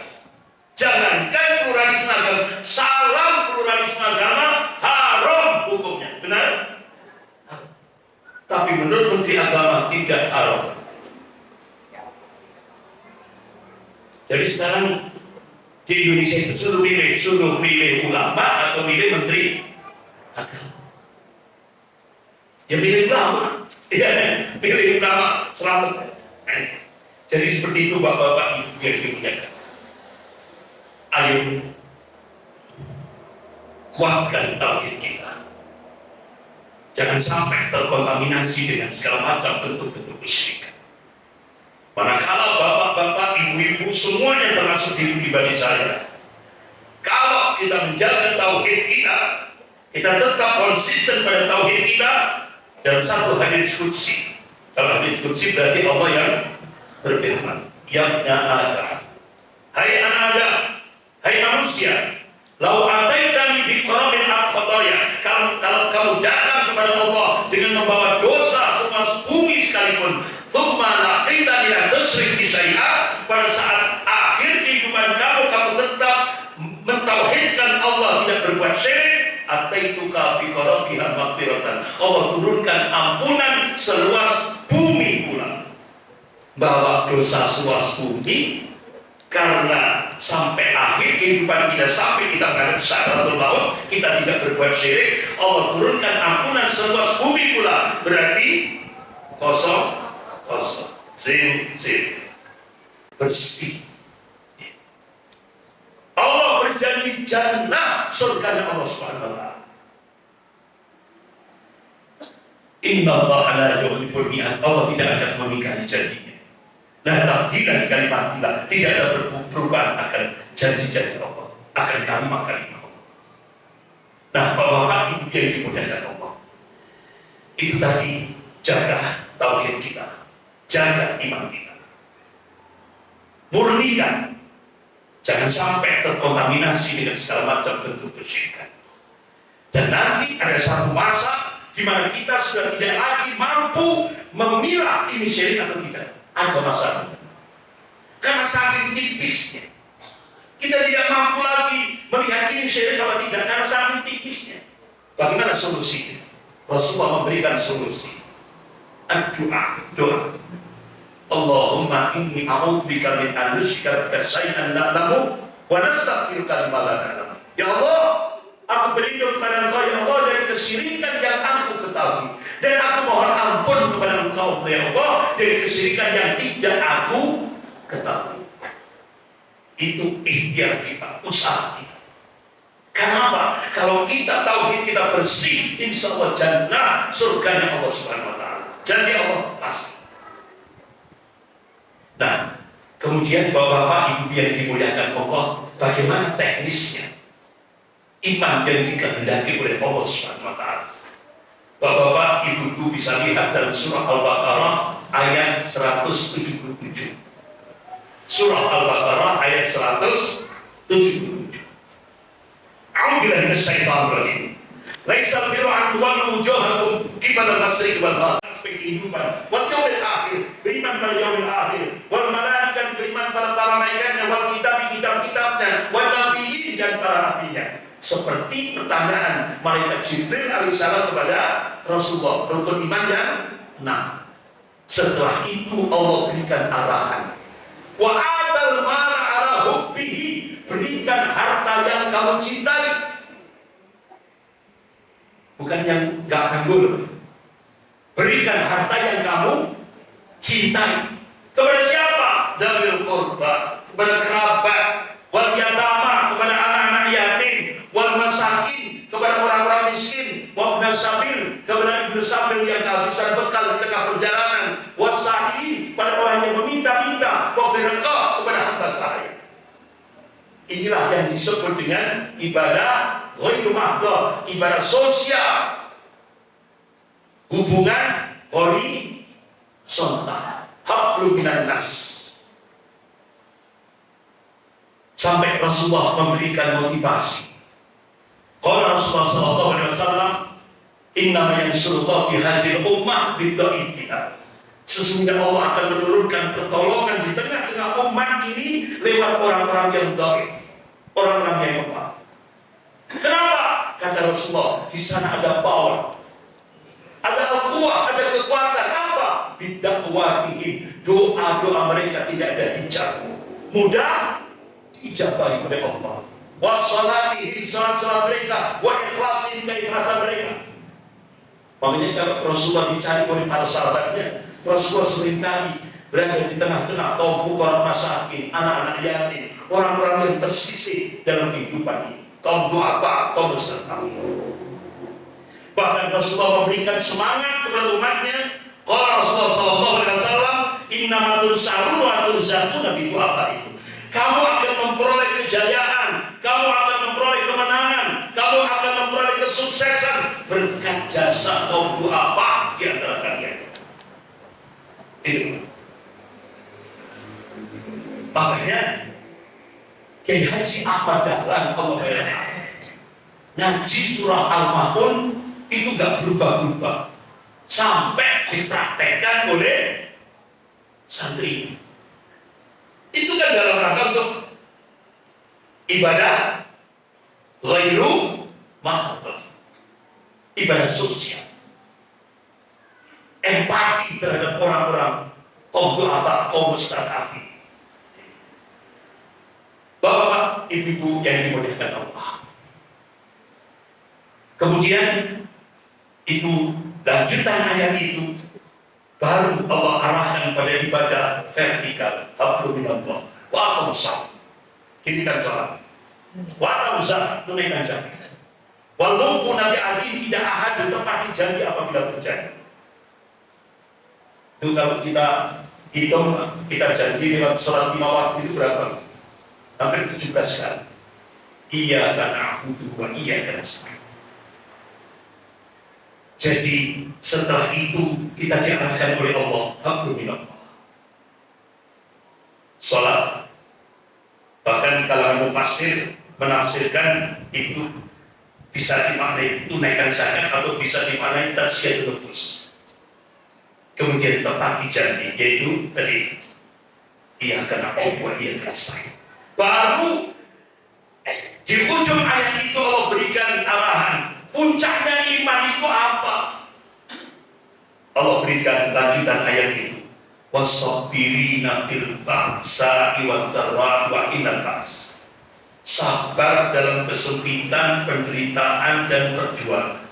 Jangankan pluralisme agama, salam pluralisme agama haram hukumnya, benar? Tapi menurut Menteri Agama tidak haram. Jadi sekarang di Indonesia itu suruh milih ulama atau milih menteri agama. Ya milih ulama, ya milih ulama selamat. Jadi seperti itu bapak-bapak ibu yang dimuliakan. Ayo kuatkan tauhid kita. Jangan sampai terkontaminasi dengan segala macam bentuk-bentuk kesyirikan. Manakala bapak-bapak, ibu-ibu, semuanya termasuk diri pribadi saya, kalau kita menjaga tauhid kita tetap konsisten pada tauhid kita, dan satu hadits qudsi. Kalau hadits qudsi berarti Allah yang berfirman, ya Adam, hai anak Adam, hai manusia, lau ataitani bi qarabil al-khataya, kalau kamu datang kepada Allah dengan membawa dosa semas bumi sekalipun, thumma laqitani la tusyrik bi syai'a, pada saat akhir kehidupan kamu tetap mentauhidkan Allah, tidak berbuat syirik, ataituka bi qarabiha maghfiratan, Allah turunkan ampunan seluas bumi pula. Bawa dosa seluas bumi, karena sampai akhir kehidupan kita, sampai kita menghadap sakratul maut, kita tidak berbuat syirik, Allah turunkan ampunan seluas bumi pula. Berarti kosong, zero, bersih. Allah berjanji jannah, surganya Allah Subhanahu wa ta'ala. Inna Allah la yukhliful mi'ad, Allah tidak akan mengingkari janjinya. Nah, tabdilan kalimat Allah, tidak ada perubahan akan janji-janji Allah, akan kalimat-kalimat Allah. Nah, bapak-bapak ibu yang dimuliakan Allah, itu tadi, jaga tauhid kita, jaga iman kita, murnikan, jangan sampai terkontaminasi dengan segala macam bentuk kesyirikan. Dan nanti ada satu masa di mana kita sudah tidak lagi mampu memilah ini syirik atau tidak. Ada masalah karena saking tipisnya kita tidak mampu lagi melihat ini syirik atau tidak, karena saking tipisnya. Bagaimana solusinya? Rasulullah memberikan solusi. Doa. Allahumma inni a'udzubika min an nusyrika bika syai'an na'lamu wa nastaghfiruka lima la na'lamu. Ya Allah, aku berlindung kepada Engkau ya Allah dari kesyirikan yang aku ketahui, dan aku mohon ampun kepada Engkau ya Allah dari kesyirikan yang tidak aku ketahui. Itu ikhtiar kita, usaha kita. Kenapa? Kalau kita tauhid kita bersih, insya Allah jannah, surganya Allah Subhanahu wa ta'ala. Janji Allah pasti. Nah, kemudian bapak-bapak ibu yang dimuliakan Allah, bagaimana teknisnya iman yang dikehendaki oleh Allah Subhanahu wa ta'ala? Bapak-bapak ibu-ibu bisa lihat dalam surah Al-Baqarah ayat 177. Surah Al-Baqarah ayat 177. A'udzubillahi minasyaitonir rajim. Laisa birru an tuwallu wujuhakum qibala al-masyriqi wal maghrib. Kehidupan wal yaumil akhir, beriman pada yaumil akhir, wal malaikat, beriman pada para malaikatnya, wal kitabnya, wal nabiyyin, dan para nabinya. Seperti pertanyaan malaikat Jibril alaihissalam kepada Rasulullah, rukun iman yang 6. Setelah itu Allah berikan berikan arahan. Wa atal mala ala hubbihi, berikan harta yang kamu cintai. Bukan yang gak kagul. Berikan harta yang kamu cintai. Kepada siapa? Dzawil qurba, kepada kerabat, wal yatama, kepada anak-anak yatim, wal masakin, kepada orang-orang miskin, wabna sabil, kepada ibnu sabil yang kehabisan bekal di tengah perjalanan, wasaili, pada orang yang meminta-minta, wabirqa, kepada hamba sahaya. Inilah yang disebut dengan ibadah ghairu mahdhah, ibadah sosial, hubungan horizontal, hablum minan nas. Sampai Rasulullah memberikan motivasi. Qala Rasulullah sallallahu alaihi wasallam, "Innama yansurullahu fi hadhil ummah bidha'ifiha." Sesungguhnya Allah akan menurunkan pertolongan di tengah-tengah umat ini lewat orang-orang yang dhaif, orang-orang yang lemah. Kenapa? Kata Rasulullah, di sana ada power, ada al-quwah, ada kekuatan. Apa? Bidakwatihim, doa-doa mereka tidak ada hijab, mudah diijabahi oleh Allah. Wassalatihim, salat-salat mereka, wa ikhlasin, keikhlasan mereka. Makanya kalau Rasulullah dicari oleh para sahabatnya, Rasulullah seringkali berada di tengah-tengah kaum fuqara masakin, anak-anak yatim, orang-orang yang tersisih dalam kehidupan ini, kaum du'afa, kaum mustad'afin. Bahkan Rasulullah memberikan semangat kepada umatnya. Qala Rasulullah sallallahu alaihi wasallam, "Innama tursarun wa turzaquna bi du'afaikum." Kamu akan memperoleh kejayaan, kamu akan memperoleh kemenangan, kamu akan memperoleh kesuksesan berkat jasa kaum du'afa di antara kalian. Itu. Makanya Kiai Haji Ahmad Dahlan Allah ngaji surah Al-Maun itu gak berubah-ubah sampai dipraktekkan oleh santri. Itu kan dalam rangka untuk ibadah ghairu mahdhah, ibadah sosial, empati terhadap orang-orang kaum du'afa, kaum mustad'afin. Bapak-bapak, ibu-ibu yang dimuliakan Allah. Kemudian itu lanjutan ayat itu baru Allah arahkan pada ibadah vertikal, hablum minallah, wa aqamus shalah, dirikan salat, wa atuz zakat, tunaikan zakat, wal mufu nabi adim, tidak ahad tepati janji apabila berjanji. Itu kalau kita hitung, kita janji lewat salat 5 waktu itu berapa? Hampir 17 kali. Iyyaka na'budu wa iyyaka nasta'in. Jadi setelah itu kita diarahkan oleh Allah, hablum minallah, salat. Bahkan kalangan mufassir menafsirkan itu bisa dimaknai tunaikan zakat atau bisa dimaknai tazkiyatun nufus. Kemudian tepati janji, yaitu tadi iyyaka na'budu wa iyyaka nasta'in. Baru di ujung ayat itu Allah berikan arahan. Puncaknya iman itu apa? Allah berikan lanjutan ayat itu. Wassabirina fil ba'sa'i wad dharra'i wa hinal ba's. Sabar dalam kesempitan, penderitaan dan perjuangan.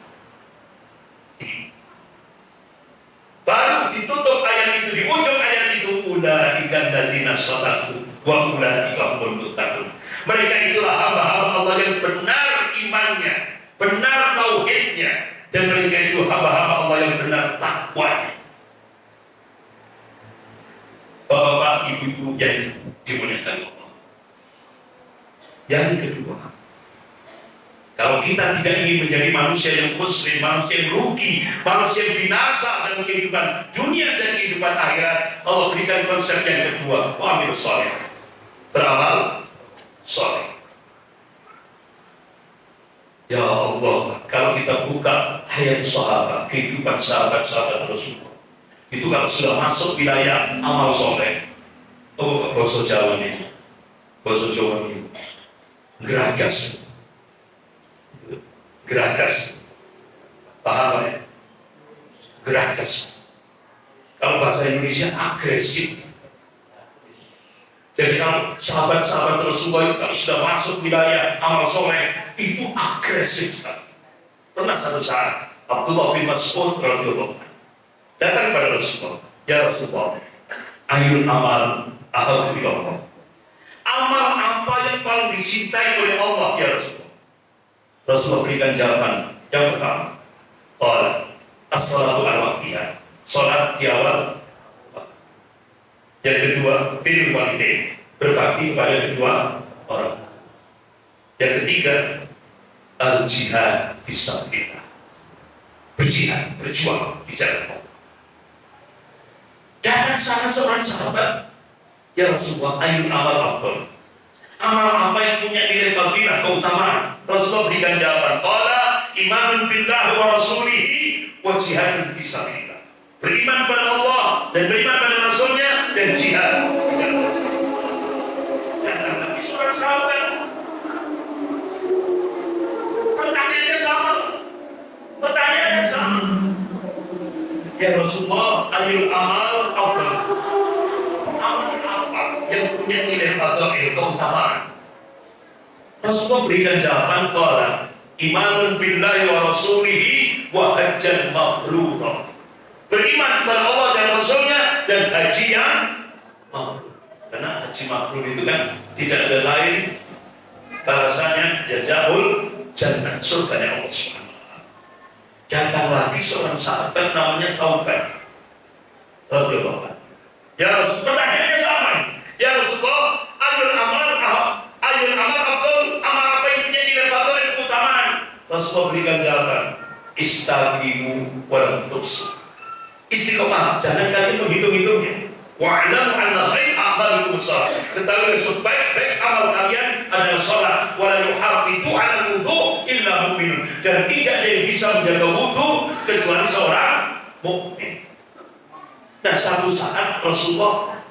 Baru ditutup ayat itu, di ujung ayat itu, ulaika alladzina shadaqu wa ulaika humul muttaqun. Mereka itulah hamba-hamba Allah yang benar imannya, benar tauhidnya, dan mereka itu hamba-hamba Allah yang benar takwanya. Bapak-bapak, ibu-ibu yang dimuliakan Allah. Yang kedua, kalau kita tidak ingin menjadi manusia yang khusrin, manusia yang rugi, manusia yang binasa dalam kehidupan dunia dan kehidupan akhirat, Allah berikan konsep yang kedua, wa'amil sholih, beramal soleh. Ya Allah, kalau kita buka hayat sahabat, kehidupan sahabat-sahabat Rasulullah, itu kalau sudah masuk wilayah amal soleh, oh bahasa Jawa nih, geragas, paham ya? Geragas. Kalau bahasa Indonesia agresif, Jadi kalau sahabat-sahabat Rasulullah itu kalau sudah masuk wilayah amal soleh itu agresif sekali. Pernah satu saat Abdullah bin Mas'ud radhiyallahu anhu datang kepada Rasulullah, ya Rasulullah, ayul amal ahabbu ilallah. Amal apa yang paling dicintai oleh Allah ya Rasulullah? Rasulullah berikan jawaban yang pertama, qala as-salatu al-waqtiyah, salat di awal. Yang kedua, birrul walidain, berbakti kepada kedua orang. Yang ketiga, al-jihad fisabilillah, berjihad, berjuang di jalan Allah. Datang sana seorang sahabat, ya Rasulullah, ayul amal afdal. Amal apa yang punya nilai fadilah, keutamaan? Rasulullah berikan jawaban, qala imanun billahi wa rasulihi wa jihadun fisabilillah. Beriman pada Allah dan beriman pada Rasulnya dan jihad. Jangan lagi seorang sahabat. Pertanyaannya sama. Pertanyaannya sama. Ya Rasulullah, ayul amal afdal. Amal apa yang punya nilai fadail, keutamaan? Rasulullah berikan jawaban, qala imanun billahi wa rasulihi wa hajjan mabrurah. Beriman kepada Allah dan Rasulnya dan haji yang mabrur. Karena haji mabrur itu kan tidak ada lain balasannya jazaul jannah, surganya Allah Subhanahu wa taala. Datang lagi seorang sahabat namanya Thauban radhiyallahu anhu. Ya Rasul, pertanyaannya sama. Ya Rasulullah, ayul amal afdal, amal apa yang punya nilai fadil dan keutamaan? Rasulullah berikan jawaban, istaqimu wa lam tuhsu. Istiqomah, jangan kalian menghitung-hitungnya. Wa'lamu anna khair a'malikum shalah. Ketahui sebaik-baik amal kalian adalah salat. Wa la yuhafidhu 'ala al-wudu' illa mu'minun. Dan tidak ada yang bisa menjaga wudu kecuali seorang mukmin. Dan satu saat Rasulullah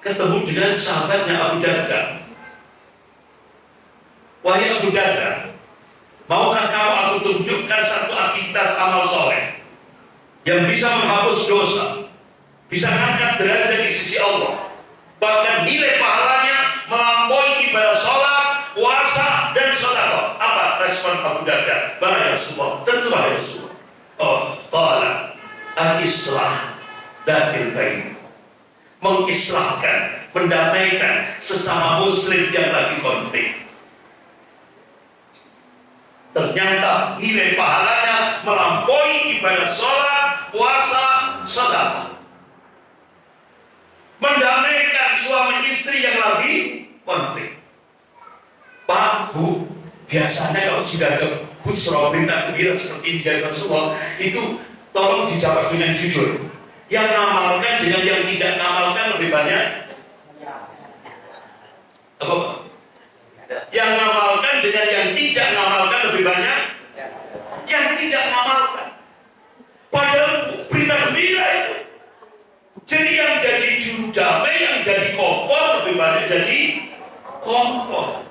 ketemu dengan sahabatnya Abu Darda. Wahai Abu Darda, maukah kamu aku tunjukkan satu aktivitas amal soleh yang bisa menghapus dosa, bisa angkat derajat di sisi Allah, bahkan nilai pahalanya melampaui ibadah sholat, puasa, dan sedekah? Apa respon Abu Darda? Bala ya Rasulullah, tentu ya Rasulullah. Oh, qala al-islah datil bain, mengislahkan, mendamaikan sesama muslim yang lagi konflik. Ternyata nilai pahalanya melampaui ibadah sholat, puasa, sedekah. Mendamaikan suami istri yang lagi konflik. Pak, Bu, biasanya kalau sudah ada busra berita gembira seperti ini dari Rasulullah, itu tolong dijawab dengan jujur. Yang ngamalkan dengan yang tidak ngamalkan lebih banyak. Apa Pak? Yang ngamalkan dengan yang tidak ngamalkan lebih banyak. Yang tidak ngamalkan. Padahal berita gembira itu. Jadi yang jadi juru damai, yang jadi kompor lebih banyak jadi kompor.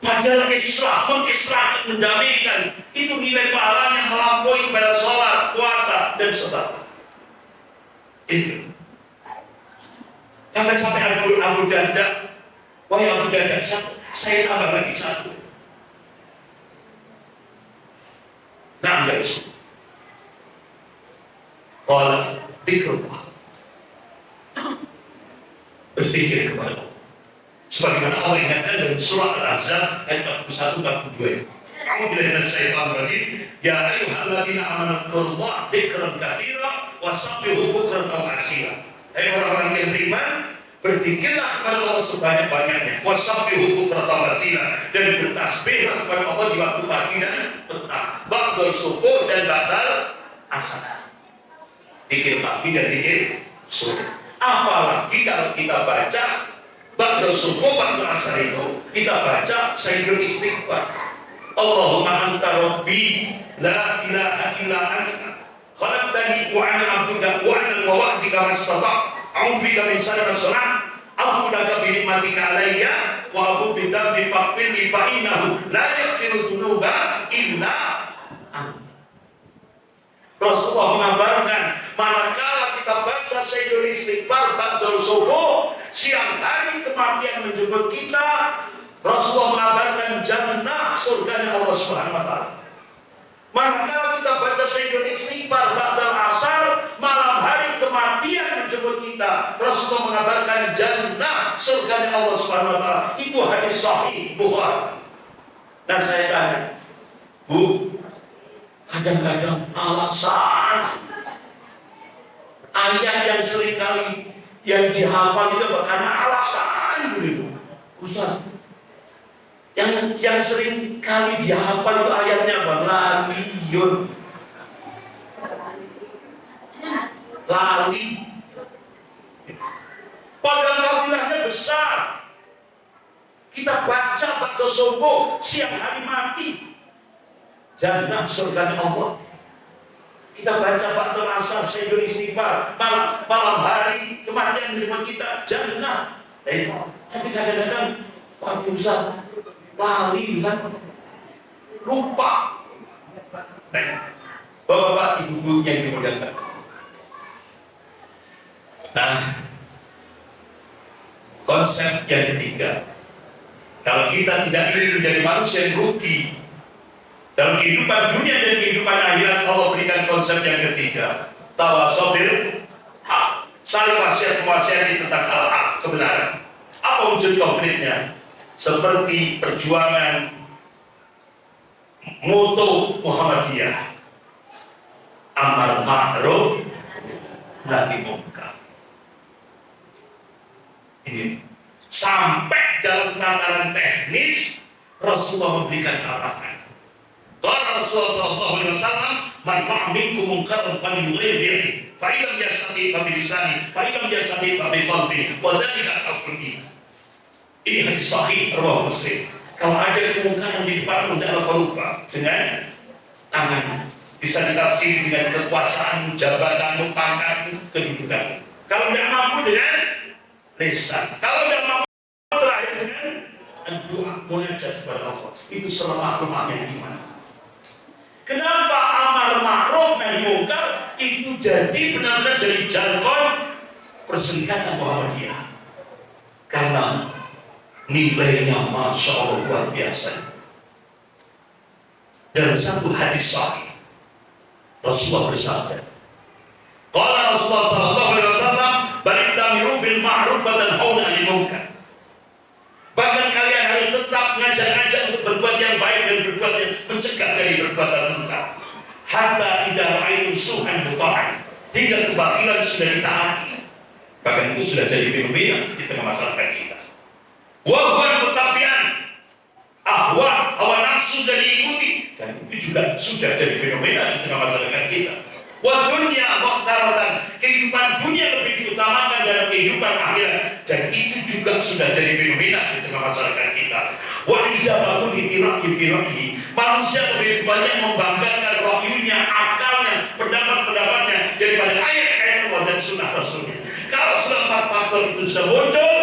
Padahal Islam, mengislahkan, mendamaikan, itu nilai pahalanya melampaui pada sholat, puasa, dan sedekah. Itu. Jangan sampai Abu Darda, wahai Abu Darda, saya tambah lagi satu. Nah, ya Rasul. Qala dzikrullah. Berzikir kepada Allah. Sebagaimana Allah ingatkan dalam surah Al-Ahzab ayat 41-42. A'udzubillahi minasyaitonir rajim. Ya ayyuhalladzina amanu dzkurullaha dzikran katsiran wasabbihu bukratan wa asila. Hai orang-orang yang beriman, berzikirlah kepada Allah sebanyak-banyaknya. Wasabbihu bukratan wa asila, dan bertasbihlah kepada Allah di waktu pagi dan petang. Ba'dal subuh dan ba'dal asar. Zikir pagi dan zikir sore. Apalagi kalau kita baca ba'dal subuh, ba'dal asar itu kita baca sambil istighfar. Allahumma anta rabbi la ilaha illa anta khalaqtani wa ana 'abduka wa ana wa wa'dika mastata' a'udzu bika min syarri ma sana'tu abu laka bi nikmatika alayya wa abu bi dhanbi faghfirli fa innahu la yaghfiru dzunuba illa anta. Rasulullah mengabarkan manakala kita baca asar Sayyidul Istighfar ba'dal subuh, siang hari kematian menjemput kita. Rasulullah mengabarkan jannah, surganya Allah Subhanahu wa taala. Manakala kita baca Sayyidul Istighfar ba'dal asar, malam hari kematian menjemput kita, Rasulullah mengabarkan jannah, surganya Allah Subhanahu wa taala. Itu hadis sahih Bukhari. Dan saya tanya, Bu, kadang-kadang alasan ayat yang seringkali yang dihafal itu karena alasan gitu, Ustaz. Yang sering kali dihafal itu ayatnya apa? Laliyun, lali. Padahal fadilahnya besar. Kita baca ba'da subuh, siang hari mati, jannah, surganya Allah. Kita baca ba'da asar Sayyidul Istighfar, malam hari kematian menjemput kita, jannah. Tapi kadang-kadang Pak Ustaz lali kan, lupa. Bapak-bapak, ibu-ibu yang dimuliakan. Nah, konsep yang ketiga, kalau kita tidak ingin menjadi manusia yang rugi dalam kehidupan dunia dan kehidupan akhirat, Allah berikan konsep yang ketiga, tawasau bil haq, saling wasiat-wasiati tentang hak kebenaran. Apa wujud konkretnya? Seperti perjuangan moto Muhammadiyah, amar ma'ruf nahi munkar. Ini sampai dalam tataran teknis Rasulullah memberikan arahan. Qala Rasulullah sallallahu alaihi wasallam, man ra'a minkum munkaran falyughayyirhu, fa illam yastati' fa bi lisanihi, fa illam yastati' fa bi qalbihi, wa dzalika al-afdal. Ini hadis sahih riwayat Muslim. Kalau ada kemungkaran di depan hendaklah berubah dengan tangan. Bisa ditafsir dengan kekuasaan, jabatan, pangkat, kedudukan. Kalau tidak mampu dengan lisan. Kalau tidak mampu terakhir dengan doa munajat kepada Allah. Itu selemah-lemahnya iman. Kenapa amar ma'ruf nahi munkar itu jadi benar-benar jadi jargon perserikatan Muhammadiyah? Karena nilainya Masya Allah luar biasa. Dalam satu hadis sahih Rasulullah bersabda, qala Rasulullah sallallahu alaihi wasallam, "Barittamiru bil ma'ruf wa tanhauna 'anil munkar." Bahkan kalian harus tetap ngajak-ngajak untuk berbuat yang baik dan berbuat yang mencegah dari perbuatan munkar. Hatta idza ra'aitum su'an muta'an, hingga kebakilan sudah ditaati. Bahkan itu sudah jadi fenomena di tengah masyarakat kita. Wahwan mutabian, ahwa, hawa nafsu sudah diikuti, dan itu juga sudah jadi fenomena di tengah masyarakat kita. Wa dunya muqtaratan, kehidupan dunia lebih diutamakan dalam kehidupan akhirat, dan itu juga sudah jadi fenomena di tengah masyarakat kita. Wa izabahu litiraqi, manusia lebih banyak membanggakan rakyunya, akalnya, pendapat-pendapatnya daripada ayat-ayat Allah dan sunnah Rasulnya. Kalau sudah 4 faktor itu sudah muncul,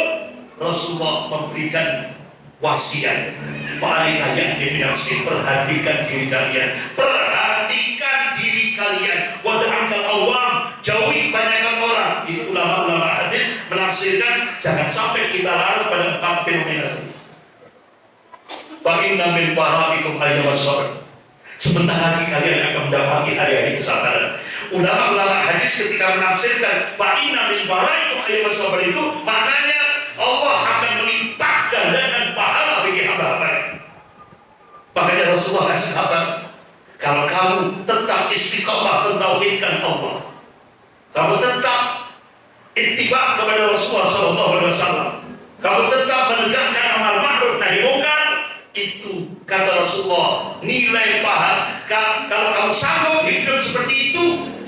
Rasulullah memberikan wasiat. Fa'alika ya'ni binafsi, perhatikan diri kalian. Perhatikan diri kalian. Wada'angkal awam, jauhi kebanyakan orang. Itu ulama-ulama hadis menafsirkan jangan sampai kita larut pada 4 fenomena ini. Fa'inna min wara'ikum ayyamas sabr, sebentar lagi kalian akan mendapati hari-hari kesabaran. Ulama-ulama hadis ketika menafsirkan fa'inna min wara'ikum ayyamas sabr itu maknanya Allah akan melipat gandakan pahala bagi hamba-hamba. Makanya Rasulullah kasih kabar, kalau kamu tetap istiqomah mentauhidkan Allah, kamu tetap ittiba kepada Rasulullah SAW, kamu tetap menegakkan amar ma'ruf nahi munkar, itu kata Rasulullah nilai pahala. Kalau kamu sanggup hidup seperti itu,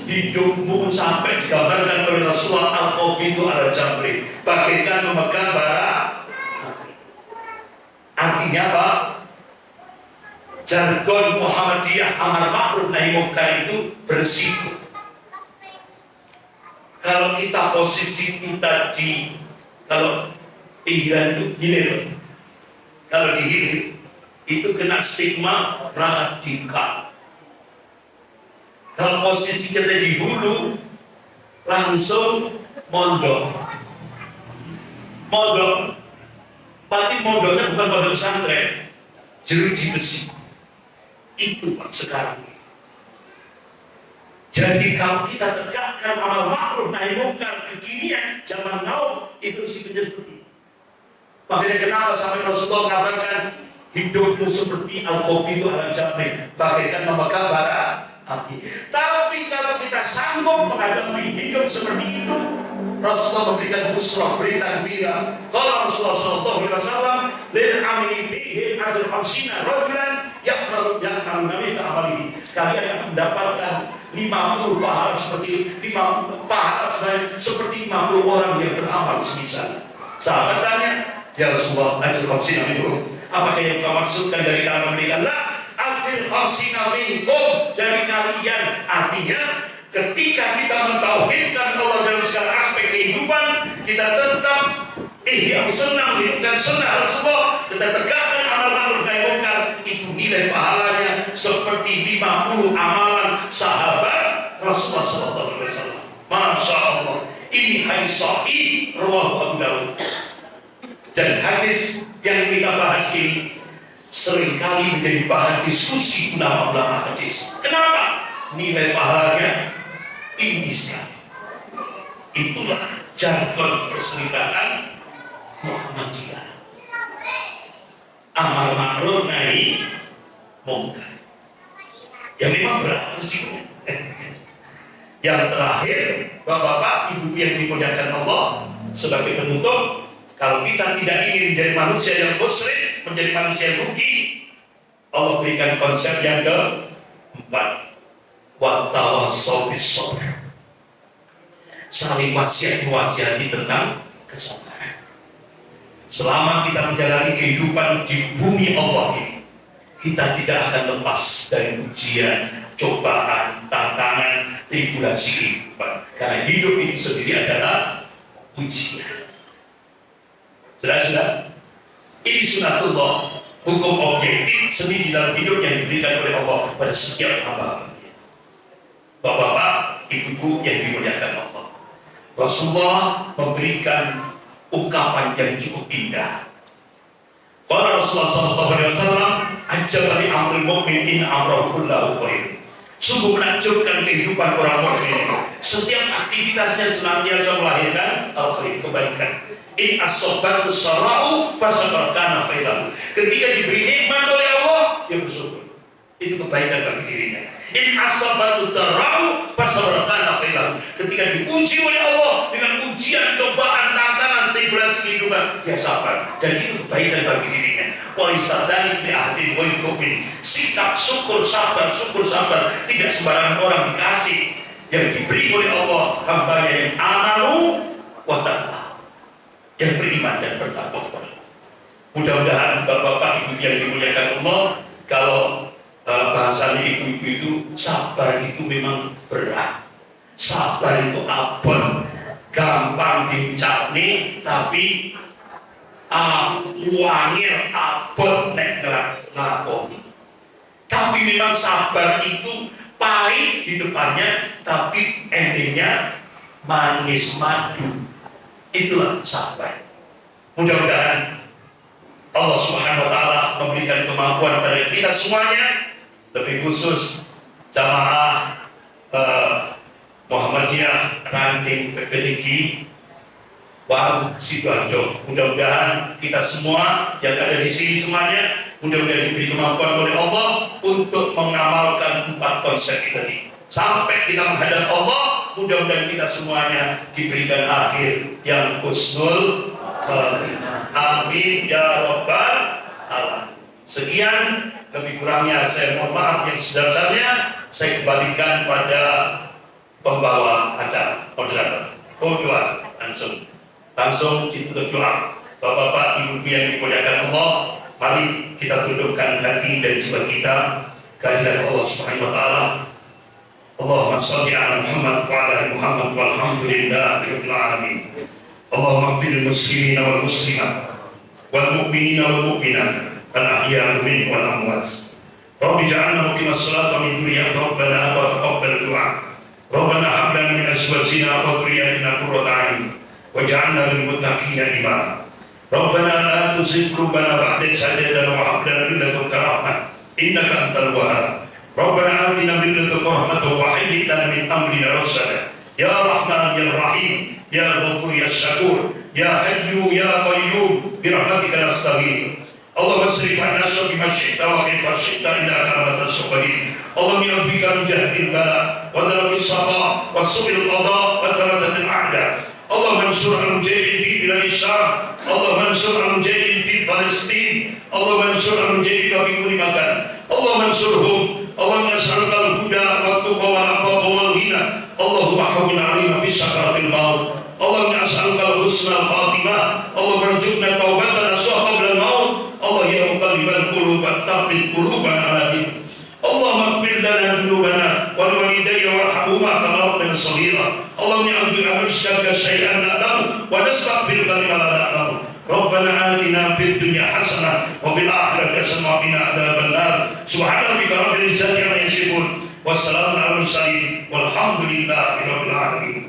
hidupmu sampai digambarkan oleh Rasulullah al-qabidu ala jamri, bagaikan memegang bara. Artinya apa? Jargon Muhammadiyah amar ma'ruf nahi munkar itu bersih. Kalau kita posisi kita di, kalau pinggiran itu hilir, kalau di hilir itu kena stigma radikal. Kalau posisi kita di hulu, langsung mondok. Mondok, tapi mondoknya bukan pondok pesantren, jeruji besi. Itu Pak sekarang. Jadi kalau kita tegakkan amal ma'ruf nahi munkar kekinian zaman now, itu sikapnya seperti itu. Makanya kenapa sampai Rasulullah mengatakan hidupmu seperti al-kopi itu alam jamri, bagaikan memegang bara api. Tapi kalau kita sanggup menghadapi hidup seperti itu, Rasulullah memberikan busrah, berita gembira. Kalau Rasulullah SAW lil amini bihim adul hamsina rajulan ya'malu nabi ta'amalihi, kalian akan mendapatkan 50 pahala seperti 50 orang yang beramal semisal. Sahabat tanya, ya Rasulullah, adul hamsina minkum, apakah yang kau maksudkan dari kalangan mereka? La, adul hamsina minkum, dari kalian. Artinya ketika kita mentauhidkan Allah dalam segala aspek kehidupan, kita tetap ihya sunnah, menghidupkan sunnah Rasulullah, kita tegakkan amal ma'ruf nahi munkar, itu nilai pahalanya seperti 50 amalan sahabat Rasulullah SAW. Masya Allah, ini hadis sahih rawahu Abu Dawud. Dan hadis yang kita bahas ini seringkali menjadi bahan diskusi ulama-ulama hadis. Kenapa? Nilai pahalanya tinggi sekali. Itulah jargon perserikatan Muhammadiyah. Amal ma'ruf nahi munkar. Ya memang berat sih. Yang terakhir, Bapak-bapak, Ibu yang dimuliakan Allah, sebagai penutup, kalau kita tidak ingin menjadi manusia yang khusrin, menjadi manusia yang rugi, Allah berikan konsep yang keempat, wa tawassaw bis-sabr. Saling wasiat-wasiati tentang kesabaran. Selama kita menjalani kehidupan di bumi Allah ini, kita tidak akan lepas dari ujian, cobaan, tantangan, tribulasi kehidupan. Karena hidup itu sendiri adalah ujian. Jelas sudah? Ini sunatullah, hukum objektif seni di dalam hidup yang diberikan oleh Allah pada setiap hamba. Bapak-bapak, ibu-ibu yang dimuliakan Allah, Rasulullah memberikan ungkapan yang cukup indah. Qala Rasulullah SAW, ajabali amrul mu'min in amrahu kullahu khair. Sungguh menakjubkan kehidupan orang mukmin. Setiap aktivitasnya senantiasa melahirkan al-khair, kebaikan. In as-sabatu sara'u fasabarkana khairan. Ketika diberi nikmat oleh Allah, dia bersyukur. Itu kebaikan bagi dirinya. In as-sabatu dara'u fasabarkana khairan. Ketika diuji oleh Allah dengan ujian, cobaan, tantangan, tribulasi kehidupan, dia sabar. Dan itu kebaikan bagi dirinya. Waisadani bi ahdin wa yuqin. Sikap syukur sabar, tidak sembarangan orang dikasih. Yang diberi oleh Allah hamba yang amanu wa taqwa, yang beriman dan bertakwa kepada Allah. Mudah-mudahan bapak-bapak, ibu yang dimuliakan Allah, kalau bahasanya ibu-ibu itu, sabar itu memang berat. Sabar itu abon, gampang diucapni, tapi wangil abon nek ngelakoni. Tapi memang sabar itu pahit di depannya, tapi endingnya manis madu. Itulah sabar. Mudah-mudahan Allah Subhanahu wa Ta'ala memberikan kemampuan pada kita semuanya, lebih khusus jamaah Muhammadiyah Ranting PPDG Warung Sidoarjo. Mudah-mudahan kita semua yang ada di sini semuanya, mudah-mudahan diberi kemampuan oleh Allah untuk mengamalkan 4 konsep tadi. Sampai kita menghadap Allah, mudah-mudahan kita semuanya diberikan akhir yang husnul khatimah. Amin ya rabbal alamin. Sekian, lebih kurangnya saya mohon maaf yang sebesar-besarnya. Saya kembalikan pada pembawa acara, moderator. Doa langsung ditutup doa. Bapak-bapak, ibu yang dimuliakan Allah, mari kita tundukkan hati dan jiwa kita kehadirat Allah Subhanahu wa Ta'ala. Allahumma shalli ala Muhammad wa ala ali Muhammad walhamdulillahirabbil alamin. Allahumma ighfir lil muslimin wal muslimat wal mu'minina wal mu'minat al ahya'i minhum wal amwat. Rabbi ja'alna muqimas salati min dzurriyyati rabbana wa taqabbal du'a. ربنا هب لنا من أزواجنا وذرياتنا قرة أعين واجعلنا للمتقين إماما ربنا لا تزغ قلوبنا بعد إذ هديتنا وهب لنا من لدنك رحمة إنك أنت الوهاب ربنا آتنا من لدنك رحمة وهيئ لنا من أمرنا رشدا يا رحمن يا رحيم يا غفور يا شكور يا حي يا قيوم برحمتك نستغيث اللهم اصرف عنا الشر بما شئت وكيف شئت إنك رحمة القدير اللهم نعوذ بك من جهد البلاء ودرك الصفاء وسوء القضاء وثبات الأعداء اللهم انصر المجاهدين في بلاد الشام اللهم انصر المجاهدين في فلسطين اللهم انصر المجاهدين في كل مكان اللهم انصرهم اللهم نسألك الهدى والتقى والعفاف والغنى اللهم هون علينا في سكرات الموت اللهم نسألك الحسنى الخاتمة اللهم ارزقنا توبة نصوح قبل الموت الله يا مقلب القلوب ثبت قلوبنا على دينك اللهم اغفر لنا ذنوبنا ولوالدي وارحمهما كما ربنا صغيرا اللهم نعم نشتكى شيئا نعلمه ونستغفرك لما لا نعلمه ربنا آتنا في الدنيا حسنة وفي الآخرة حسنة وقنا عذاب النار سبحان ربك رب العزة عما يصفون والسلام على المرسلين والحمد لله رب العالمين.